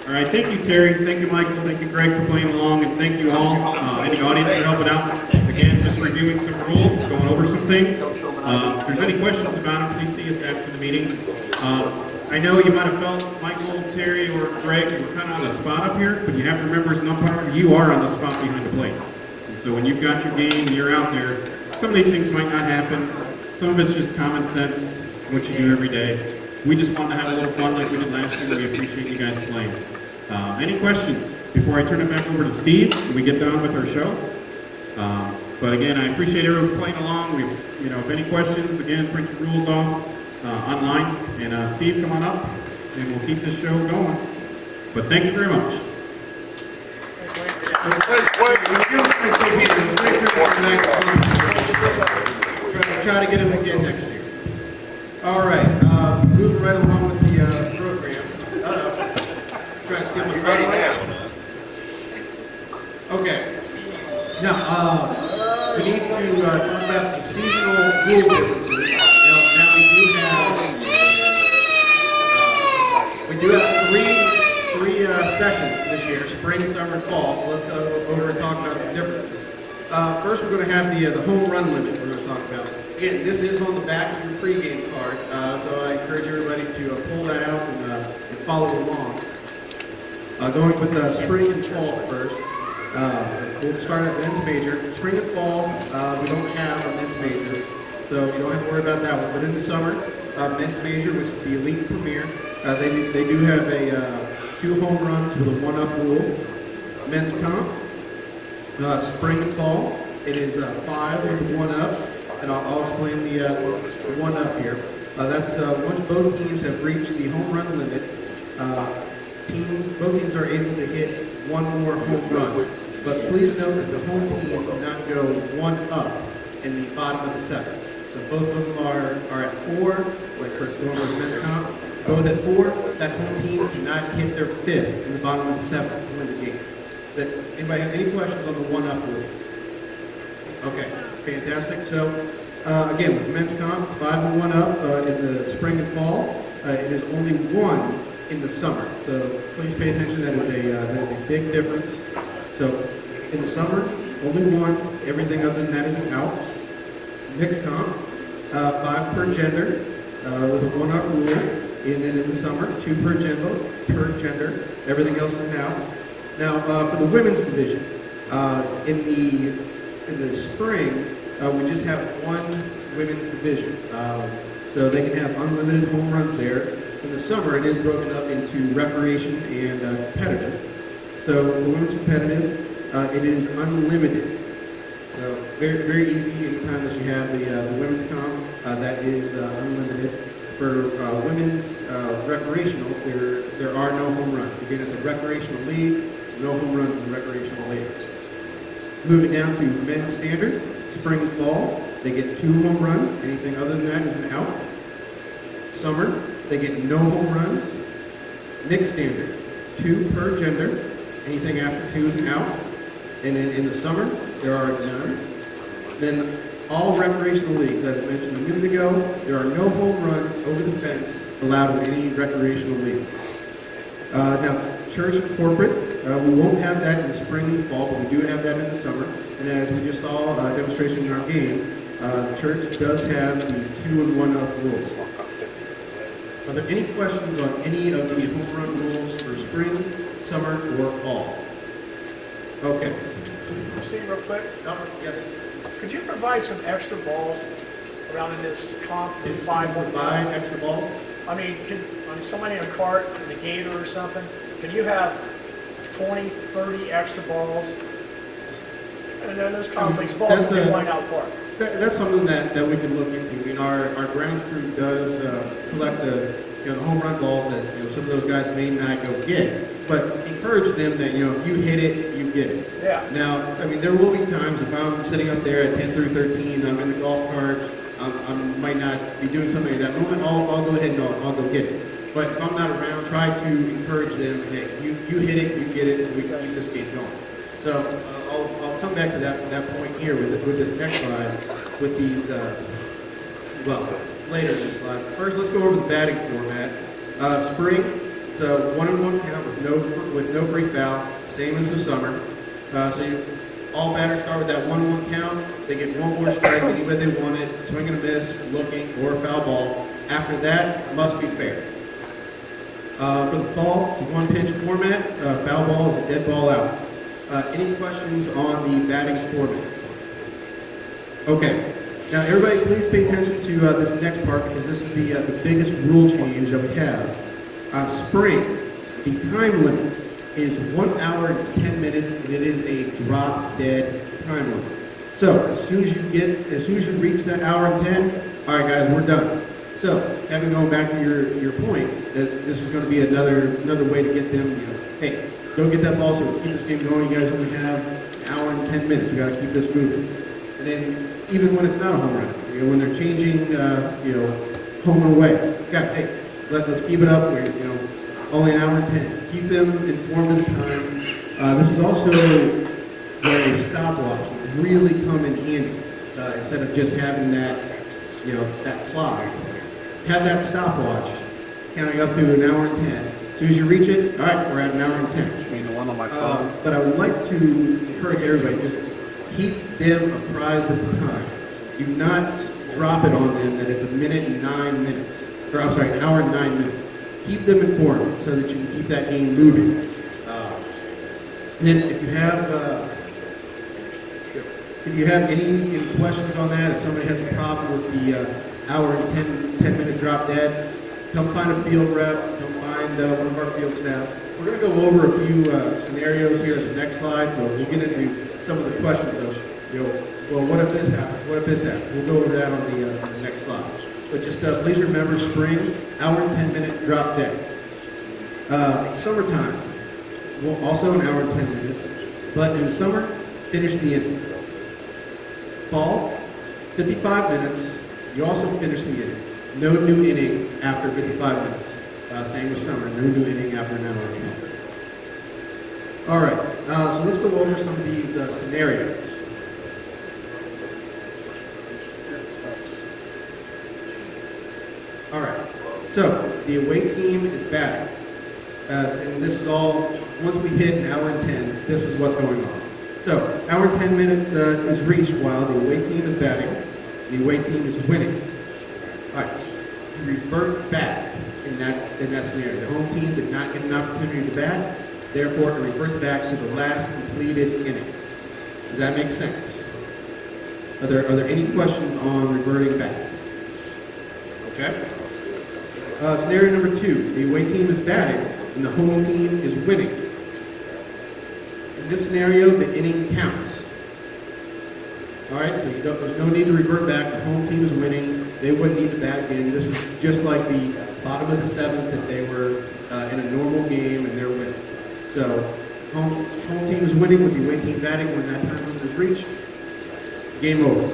All right, thank you, Terry. Thank you, Michael. Thank you, Greg, for playing along, and thank you all in the audience for helping out. Again, just reviewing some rules, going over some things. If there's any questions about them, please see us after the meeting. I know you might have felt, Michael, Terry, or Greg, you were kind of on the spot up here, but you have to remember as an umpire, you are on the spot behind the plate. And so when you've got your game and you're out there, some of these things might not happen. Some of it's just common sense, what you do every day. We just want to have a little fun like we did last year. We appreciate you guys playing. Any questions before I turn it back over to Steve and we get done with our show? But again, I appreciate everyone playing along. If any questions, again, print your rules off online. And Steve, come on up, and we'll keep this show going. But thank you very much. Try to get him again next year. All right, moving right along with the program. Trying to skip the spotlight. Okay. Now, we need to talk about some seasonal rule differences. Now we do have three sessions this year: spring, summer, and fall. So let's go over and talk about some differences. First, we're going to have the home run limit. We're going to talk about. Again, this is on the back of your pregame card, so I encourage everybody to pull that out and follow along. Going with spring and fall first. We'll start at men's major. Spring and fall, we don't have a men's major, so you don't have to worry about that one. But in the summer, men's major, which is the elite premier, they do have a 2 home runs with a 1-up rule. Men's comp, spring and fall, it is 5 with a 1-up, and I'll explain the 1-up here. That's once both teams have reached the home run limit. Both teams are able to hit 1 more home run. But please note that the home team cannot go 1-up in the bottom of the 7th. So both of them are at 4, like for going with men's comp. Both at 4, that home team cannot hit their 5th in the bottom of the 7th to win the game. Anybody have any questions on the 1-up rule? Okay, fantastic. So again, with men's comp, it's 5 and 1-up in the spring and fall. It is only 1 in the summer. So please pay attention. That is a big difference. So in the summer, only 1. Everything other than that is an out. Mixed comp, 5 per gender with a 1-up rule. And then in the summer, 2 per gender. Everything else is an out. Now for the women's division, in the spring, we just have 1 women's division. So they can have unlimited home runs there. In the summer, it is broken up into recreation and competitive. So for women's competitive, it is unlimited. So very, very easy anytime that you have the women's comp, that is unlimited. For women's recreational, there are no home runs. Again, it's a recreational league, no home runs in the recreational league. Moving down to men's standard, spring and fall, they get 2 home runs. Anything other than that is an out. Summer, they get no home runs. Mixed standard, 2 per gender. Anything after 2 is an out. And then in the summer, there are none. Then all recreational leagues, as I mentioned a minute ago, there are no home runs over the fence allowed in any recreational league. Now, church and corporate, we won't have that in the spring and the fall, but we do have that in the summer. And as we just saw a demonstration in our game, church does have the 2 and 1 up rules. Are there any questions on any of the home run rules for spring, summer, or fall? Okay. Steve, real quick, Yes. could you provide some extra balls around in this comp for the If 5 you buy extra balls, I mean, somebody in a cart in the gator or something, can you have 20, 30 extra balls? And then those complex balls That's will be a- flying out park. that's something that we can look into. I mean, our grounds crew does collect the home run balls that some of those guys may not go get, but encourage them that if you hit it, you get it. Yeah. Now, I mean, there will be times if I'm sitting up there at 10 through 13, I'm in the golf cart, I might not be doing something at that moment. I'll go ahead and I'll go get it. But if I'm not around, try to encourage them. Hey, you hit it, you get it, so we can keep this game going. So I'll come back to that point here with this next slide with these. Later in this slide. First, let's go over the batting format. Spring, it's a 1-on-1 count with no free foul, same as the summer. All batters start with that 1-on-1 count. They get one more strike any way they want it, swing and a miss, looking, or a foul ball. After that, must be fair. For the fall, it's a 1-pitch format. Foul ball is a dead ball out. Any questions on the batting format? Okay. Now, everybody, please pay attention to this next part because this is the biggest rule change that we have. Spring, the time limit is 1 hour and 10 minutes, and it is a drop-dead time limit. So, as soon as you reach that hour and 10, all right, guys, we're done. So, having gone back to your point, that this is going to be another way to get them. Hey, go get that ball so we can keep this game going. You guys only have an hour and 10 minutes. We got to keep this moving. And then, even when it's not a home run, when they're changing, home and away, guys, hey, let's keep it up. We're, only an hour and 10. Keep them informed of the time. This is also where a stopwatch would really come in handy instead of just having that, that clock. Have that stopwatch counting up to an hour and 10. As soon as you reach it, all right, we're at an hour and 10. You mean the one on my phone? But I would like to encourage everybody, just keep them apprised of the time. Do not drop it on them that it's an hour and 9 minutes. Keep them informed so that you can keep that game moving. Then if you have any questions on that, if somebody has a problem with the hour and 10 minute drop dead, come find a field rep, come find one of our field staff. We're going to go over a few scenarios here at the next slide, so we'll get into some of the questions of, well, what if this happens? What if this happens? We'll go over that on the next slide. But just please remember, spring, hour and 10 minute drop dead. Summertime, well, also an hour and 10 minutes, but in the summer, finish the inning. Fall, 55 minutes, you also finish the inning. No new inning after 55 minutes. Same with summer, no new inning after an hour and 10. All right, so let's go over some of these scenarios. All right, so the away team is batting. And this is all, once we hit an hour and 10, this is what's going on. So, hour and 10 minute is reached while the away team is batting. The away team is winning. All right, you revert back in that scenario. The home team did not get an opportunity to bat, therefore it reverts back to the last completed inning. Does that make sense? Are there any questions on reverting back? Okay. Scenario number 2, the away team is batting and the home team is winning. In this scenario, the inning counts. All right, so there's no need to revert back. The home team is winning. they wouldn't need to bat again. This is just like the bottom of the seventh that they were in a normal game and they're winning. So home team is winning with the away team batting when that time limit is reached. Game over.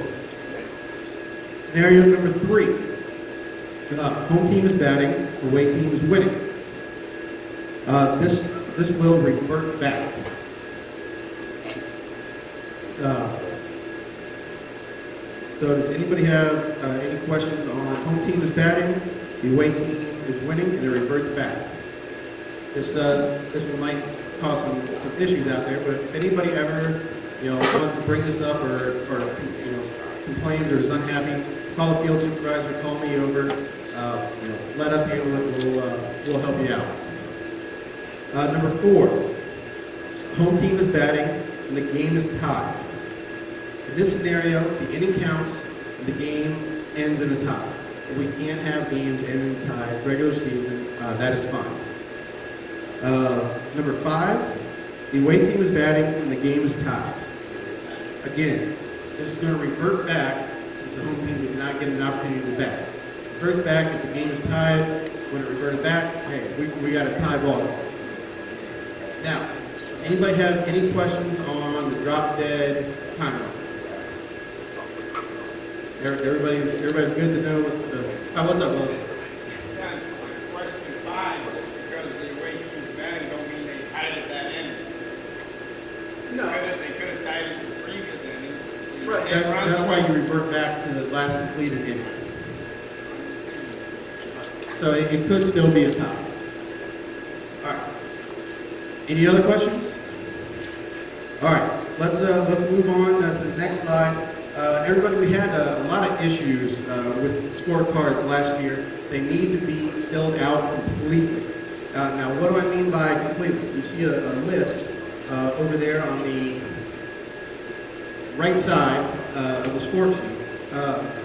Scenario number 3. Home team is batting, away team is winning. This will revert back. So does anybody have any questions on home team is batting, the away team is winning, and it reverts back? This one might cause some issues out there, but if anybody ever wants to bring this up or complains or is unhappy, call the field supervisor, call me over, let us handle it. We'll help you out. Number 4, home team is batting and the game is tied. In this scenario, the inning counts and the game ends in a tie. We can't have games end in a tie. It's regular season. That is fine. Number 5, the away team is batting and the game is tied. Again, this is going to revert back since the home team did not get an opportunity to bat. It reverts back if the game is tied. When it reverted back, hey, we got a tie ball. Now, anybody have any questions on the drop dead timer? Everybody's good to know what's up, Willis? Yeah, question 5, because the way she's batting don't mean they tied it that inning. No. They could have tied it the previous inning. Right. That's why you revert back to the last completed inning. So it could still be a tie. All right. Any other questions? All right. Let's move on to the next slide. Everybody, we had a lot of issues with scorecards last year. They need to be filled out completely. Now, what do I mean by completely? You see a list over there on the right side of the score sheet.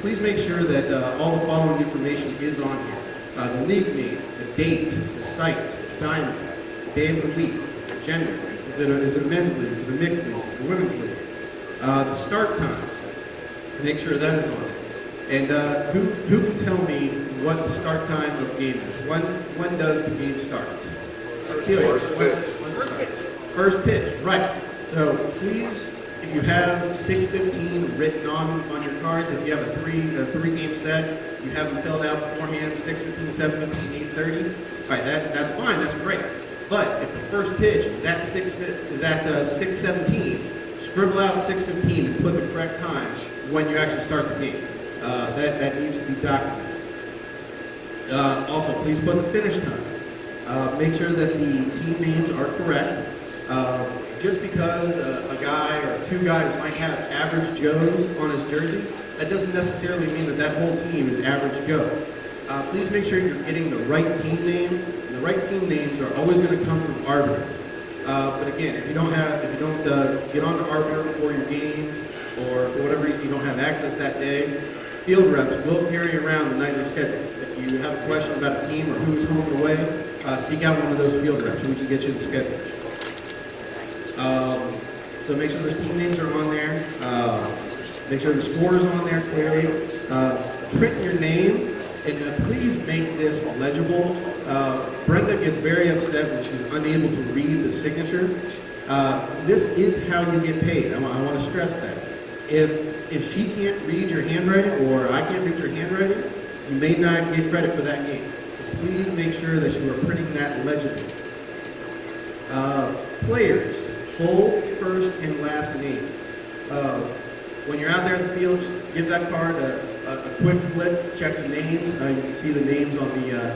Please make sure that all the following information is on here. The league name, the date, the site, the diamond, the day of the week, the gender. Is it a men's league? Is it a mixed league? Is it a women's league? The start time. Make sure that is on it. And who can tell me what the start time of the game is? When does the game start? Celia, first pitch, right. So please, if you have 6:15 written on your cards, if you have a three game set, you have them filled out beforehand, 6:15, 7:15, 8:30. All right, that's fine, that's great. But if the first pitch is at 6:17, scribble out 6:15 and put the correct time when you actually start the game. That needs to be documented. Also, please put the finish time. Make sure that the team names are correct. Just because a guy or two guys might have average Joes on his jersey, that doesn't necessarily mean that whole team is average Joe. Please make sure you're getting the right team name. And the right team names are always going to come from Arbiter. But again, if you don't get onto Arbiter for your games, or for whatever reason you don't have access that day, field reps will carry around the nightly schedule. If you have a question about a team or who's home and away, seek out one of those field reps and we can get you the schedule. So make sure those team names are on there. Make sure the score is on there clearly. Print your name, and please make this legible. Brenda gets very upset when she's unable to read the signature. This is how you get paid. I want to stress that. If she can't read your handwriting or I can't read your handwriting, you may not get credit for that game. So please make sure that you are printing that legibly. Players, full, first, and last names. When you're out there in the field, just give that card a quick flip, check the names. You can see the names on the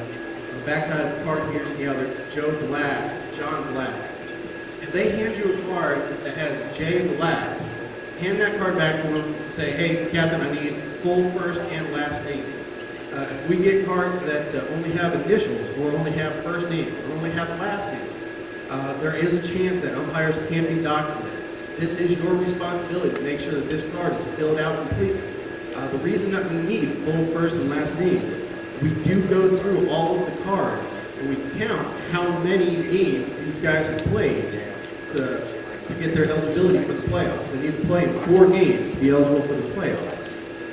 backside of the card here. See how they're Joe Black, John Black. If they hand you a card that has J Black, hand that card back to them and say, hey, Captain, I need full first and last name. If we get cards that only have initials or only have first name or only have last name, there is a chance that umpires can't be documented. This is your responsibility to make sure that this card is filled out completely. The reason that we need full first and last name, we do go through all of the cards and we count how many games these guys have played to get their eligibility for the playoffs. They need to play in 4 games to be eligible for the playoffs.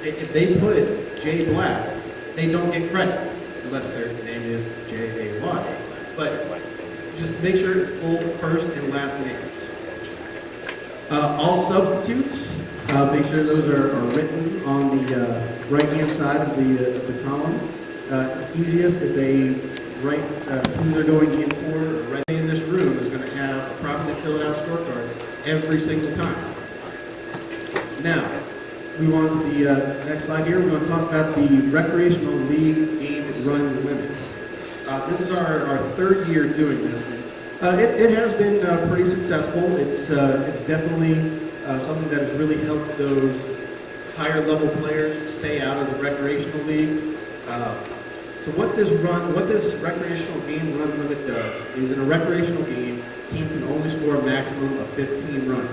if they put Jay Black, they don't get credit unless their name is J-A-Y. But just make sure it's full first and last names. All substitutes, make sure those are written on the right-hand side of the column. It's easiest if they write who they're going in for. Right in this room is going to have a properly filled out scorecard every single time. Now, move on to the next slide here. We're going to talk about the recreational league game run limit. This is our third year doing this. It has been pretty successful. It's definitely something that has really helped those higher level players stay out of the recreational leagues. So what this recreational game run limit does is in a recreational game, team can only score a maximum of 15 runs.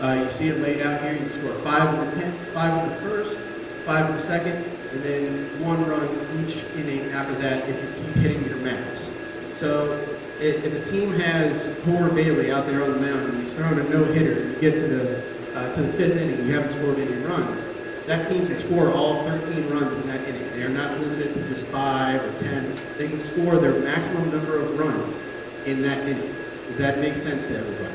You see it laid out here. You can score 5 in the 10th, 5 in the first, 5 in the second, and then 1 run each inning after that if you keep hitting your max. So if a team has Homer Bailey out there on the mound and he's throwing a no-hitter and you get to the 5th inning and you haven't scored any runs, that team can score all 13 runs in that inning. They are not limited to just 5 or 10. They can score their maximum number of runs in that inning. Does that make sense to everybody?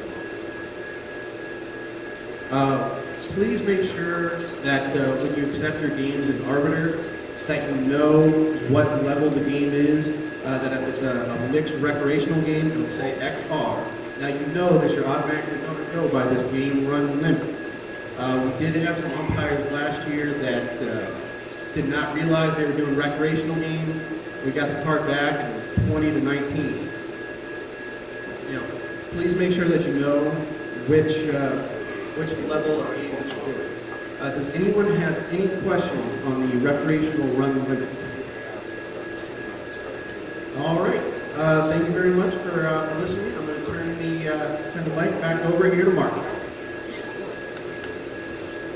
Please make sure that when you accept your games in Arbiter, that you know what level the game is. That if it's a mixed recreational game, it'll say XR. Now you know that you're automatically going to go by this game run limit. We did have some umpires last year that did not realize they were doing recreational games. We got the card back and it was 20 to 19. Please make sure that you know which level of game that you're doing. Does anyone have any questions on the recreational run limit? All right. Thank you very much for listening. I'm going to turn the mic back over here to Mark.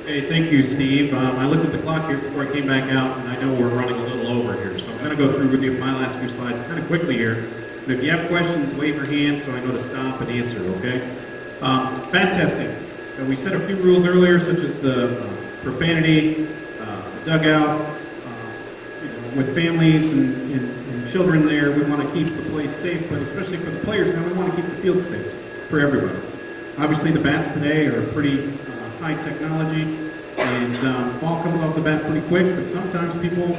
Hey, thank you, Steve. I looked at the clock here before I came back out, and I know we're running a little over here, so I'm going to go through with you my last few slides kind of quickly here. And if you have questions, wave your hand so I know to stop and answer, okay? Bat testing. We set a few rules earlier, such as the profanity, dugout, with families and children there. We want to keep the place safe, but especially for the players now, we want to keep the field safe for everybody. Obviously, the bats today are pretty high technology, and ball comes off the bat pretty quick, but sometimes people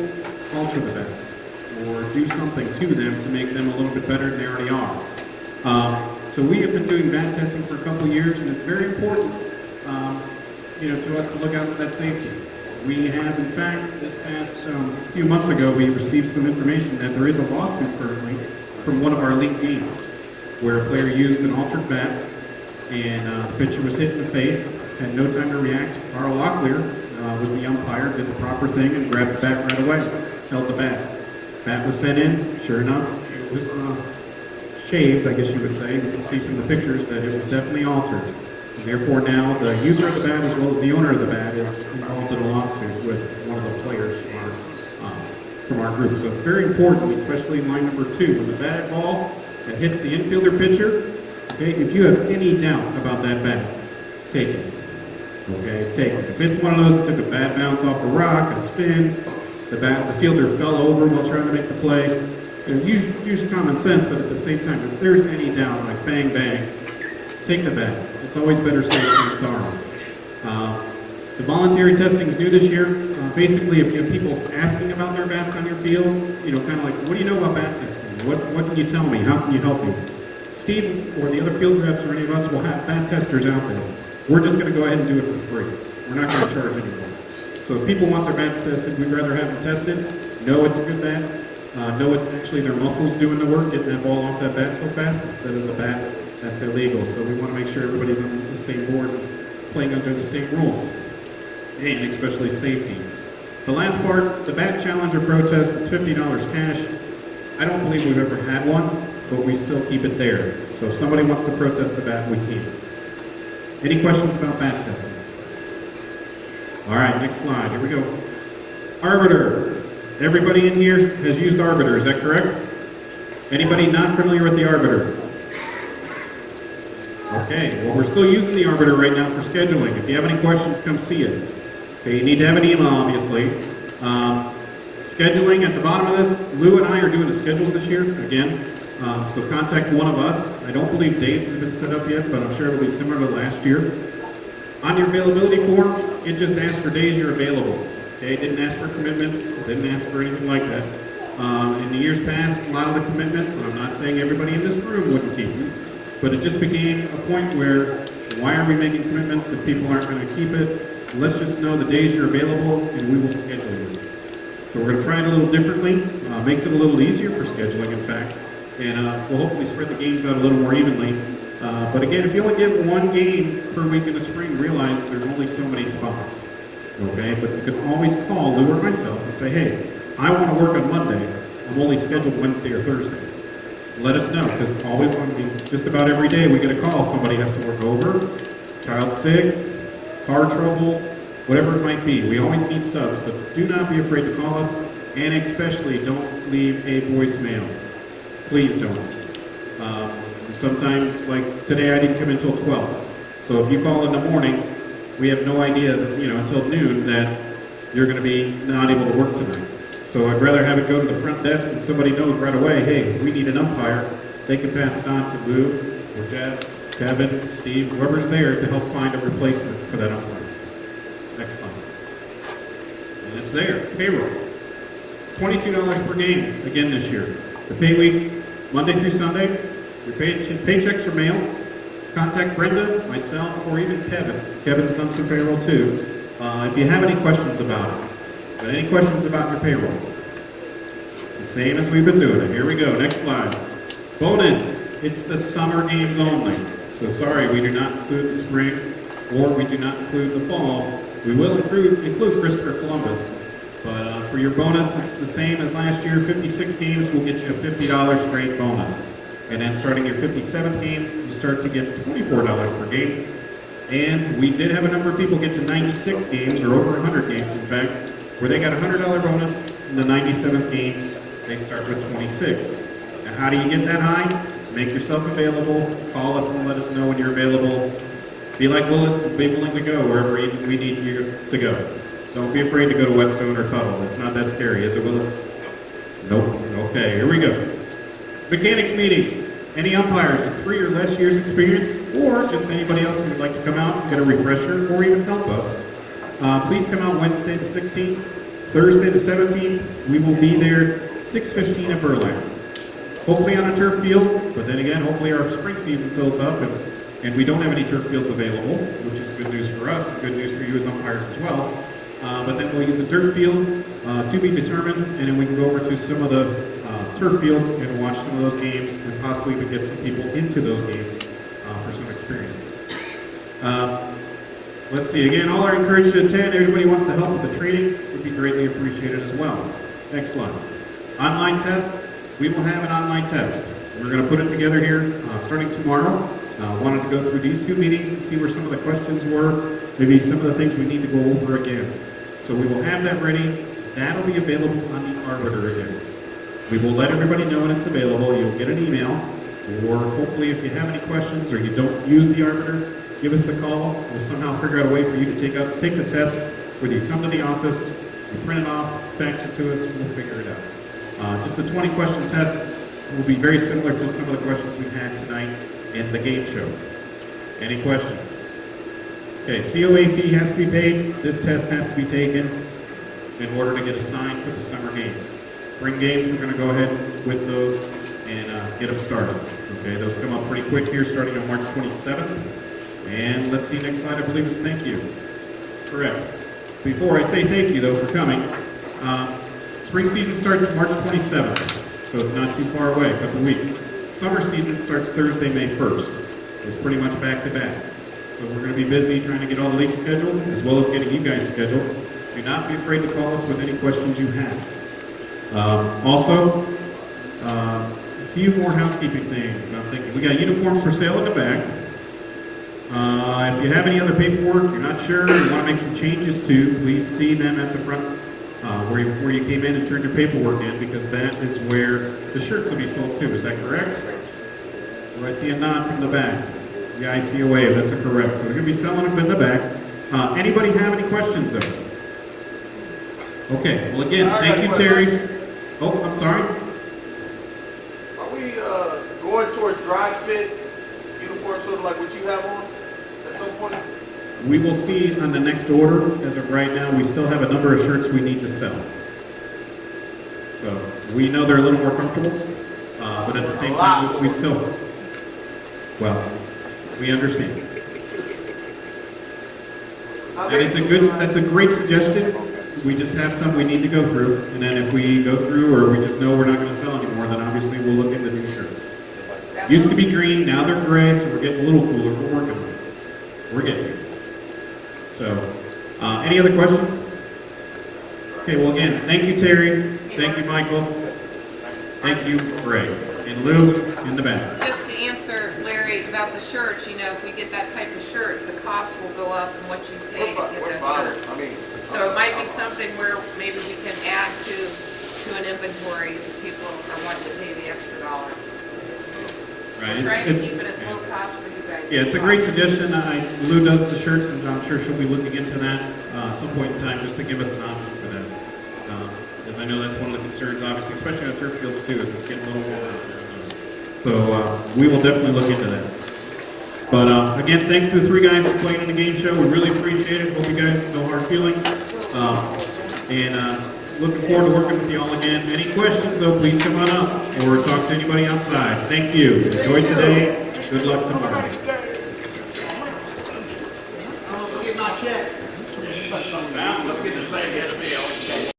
alter the bats or do something to them to make them a little bit better than they already are. So we have been doing bat testing for a couple years, and it's very important, to us to look out for that safety. We have, in fact, this past few months ago, we received some information that there is a lawsuit currently from one of our league games where a player used an altered bat, and the pitcher was hit in the face, had no time to react. Carl Locklear was the umpire, did the proper thing, and grabbed the bat right away, held the bat. Bat was sent in. Sure enough, it was shaved, I guess you would say. You can see from the pictures that it was definitely altered. And therefore now the user of the bat as well as the owner of the bat is involved in a lawsuit with one of the players from our group. So it's very important, especially in line number 2, when the bat ball that hits the infielder pitcher, okay, if you have any doubt about that bat, take it. Okay, take it. If it's one of those that took a bad bounce off a rock, a spin, the fielder fell over while trying to make the play, use common sense, but at the same time, if there's any doubt, like bang, bang, take the bat. It's always better safe than sorry. The voluntary testing is new this year. Basically, if you have people asking about their bats on your field, kind of like, what do you know about bat testing? What can you tell me? How can you help me? Steve or the other field reps or any of us will have bat testers out there. We're just going to go ahead and do it for free. We're not going to charge anyone. So if people want their bats tested, we'd rather have them tested. Know it's a good bat. Know it's actually their muscles doing the work, getting that ball off that bat so fast instead of the bat. That's illegal. So we want to make sure everybody's on the same board, playing under the same rules, and especially safety. The last part, the bat challenge or protest, it's $50 cash. I don't believe we've ever had one, but we still keep it there. So if somebody wants to protest the bat, we can. Any questions about bat testing? All right, next slide. Here we go. Arbiter. Everybody in here has used Arbiter, is that correct? Anybody not familiar with the Arbiter? Okay, well, we're still using the Arbiter right now for scheduling. If you have any questions, come see us. Okay, you need to have an email, obviously. Scheduling at the bottom of this, Lou and I are doing the schedules this year, again. So contact one of us. I don't believe dates have been set up yet, but I'm sure it'll be similar to last year. On your availability form, it just asks for days you're available. Okay, it didn't ask for commitments, didn't ask for anything like that. In the years past, a lot of the commitments, and I'm not saying everybody in this room wouldn't keep them, but it just became a point where, why are we making commitments if people aren't going to keep it? Let's just know the days you're available, and we will schedule you. So we're going to try it a little differently. Makes it a little easier for scheduling, in fact, and we'll hopefully spread the games out a little more evenly. But again, if you only get one game per week in the spring, realize there's only so many spots. Okay, but you can always call Lou or myself and say, hey, I want to work on Monday. I'm only scheduled Wednesday or Thursday. Let us know, because just about every day we get a call. Somebody has to work over, child sick, car trouble, whatever it might be. We always need subs, so do not be afraid to call us, and especially don't leave a voicemail. Please don't. Sometimes, like today, I didn't come in until 12. So if you call in the morning, we have no idea that, until noon that you're going to be not able to work tonight. So I'd rather have it go to the front desk and somebody knows right away, hey, we need an umpire. They can pass it on to Lou or Jeff, Kevin, Steve, whoever's there to help find a replacement for that umpire. Next slide. And it's there, payroll. $22 per game again this year. The pay week, Monday through Sunday. Your paychecks are mailed. Contact Brenda, myself, or even Kevin. Kevin's done some payroll too. If you have any questions about it. But any questions about your payroll? It's the same as we've been doing it. Here we go, next slide. Bonus, it's the summer games only. So sorry, we do not include the spring, or we do not include the fall. We will include Christopher Columbus. But for your bonus, it's the same as last year. 56 games will get you a $50 straight bonus. And then starting your 57th game, you start to get $24 per game. And we did have a number of people get to 96 games, or over 100 games in fact, where they got a $100 bonus. In the 97th game, they start with 26. Now how do you get that high? Make yourself available, call us and let us know when you're available. Be like Willis and be willing to go wherever we need you to go. Don't be afraid to go to Whetstone or Tuttle. It's not that scary, is it, Willis? Nope. Okay, here we go. Mechanics meetings. Any umpires with 3 or less years experience, or just anybody else who would like to come out and get a refresher or even help us, please come out Wednesday the 16th, Thursday the 17th. We will be there 6:15 at Burlap. Hopefully on a turf field, but then again, hopefully our spring season fills up and we don't have any turf fields available, which is good news for us, good news for you as umpires as well. But then we'll use a dirt field to be determined, and then we can go over to some of the turf fields and watch some of those games and possibly even get some people into those games for some experience. Let's see, again, all are encouraged to attend. Everybody wants to help with the training would be greatly appreciated as well. Next slide. Online test. We will have an online test. We're going to put it together here starting tomorrow. Wanted to go through these 2 meetings and see where some of the questions were, maybe some of the things we need to go over again. So we will have that ready. That'll be available on the Arbiter again. We will let everybody know when it's available. You'll get an email, or hopefully if you have any questions or you don't use the Arbiter, give us a call. We'll somehow figure out a way for you to take the test, whether you come to the office, you print it off, fax it to us, we'll figure it out. Just a 20-question test will be very similar to some of the questions we had tonight in the game show. Any questions? Okay, COA fee has to be paid. This test has to be taken in order to get assigned for the summer games. Spring games, we're going to go ahead with those and get them started. Okay, those come up pretty quick here, starting on March 27th. And let's see, next slide, I believe is thank you. Correct. Before I say thank you, though, for coming, spring season starts March 27th, so it's not too far away, a couple weeks. Summer season starts Thursday, May 1st. It's pretty much back-to-back. So we're going to be busy trying to get all the leagues scheduled, as well as getting you guys scheduled. Do not be afraid to call us with any questions you have. Also, a few more housekeeping things. I'm thinking we got uniforms for sale in the back. If you have any other paperwork, you're not sure, you want to make some changes to, please see them at the front where you came in and turned your paperwork in, because that is where the shirts will be sold too. Is that correct? Do I see a nod from the back? Yeah, I see a wave. That's correct. So they're going to be selling them in the back. Anybody have any questions though? Okay, well again, thank you, Terry. Oh, I'm sorry. Are we going toward dry fit uniform, sort of like what you have on at some point? We will see on the next order. As of right now, we still have a number of shirts we need to sell. So we know they're a little more comfortable, but at the same time, we still, well, we understand. That's a great suggestion. We just have some we need to go through, and then if we go through or we just know we're not going to sell anymore, then obviously we'll look into new shirts. Used to be green, now they're gray, so we're getting a little cooler. We're working on it. We're getting there. So, any other questions? Okay, well again, thank you, Terry. Thank you, Michael. Thank you, Ray. And Lou in the back. Just to answer Larry about the shirts, you know, if we get that type of shirt, the cost will go up in what you pay to get that shirt. I mean, So it might be something where maybe we can add to an inventory if people are wanting to pay the extra dollar. Right. We're trying to keep it as low cost for you guys. Yeah, it's a great suggestion. Lou does the shirts, and I'm sure she'll be looking into that at some point in time, just to give us an option for that. Because I know that's one of the concerns, obviously, especially on turf fields too, is it's getting a little warmer out there. So we will definitely look into that. But again, thanks to the three guys for playing in the game show. We really appreciate it. Hope you guys know our feelings. And looking forward to working with you all again. Any questions, though, please come on up or talk to anybody outside. Thank you. Enjoy today. Good luck tomorrow. Get my check.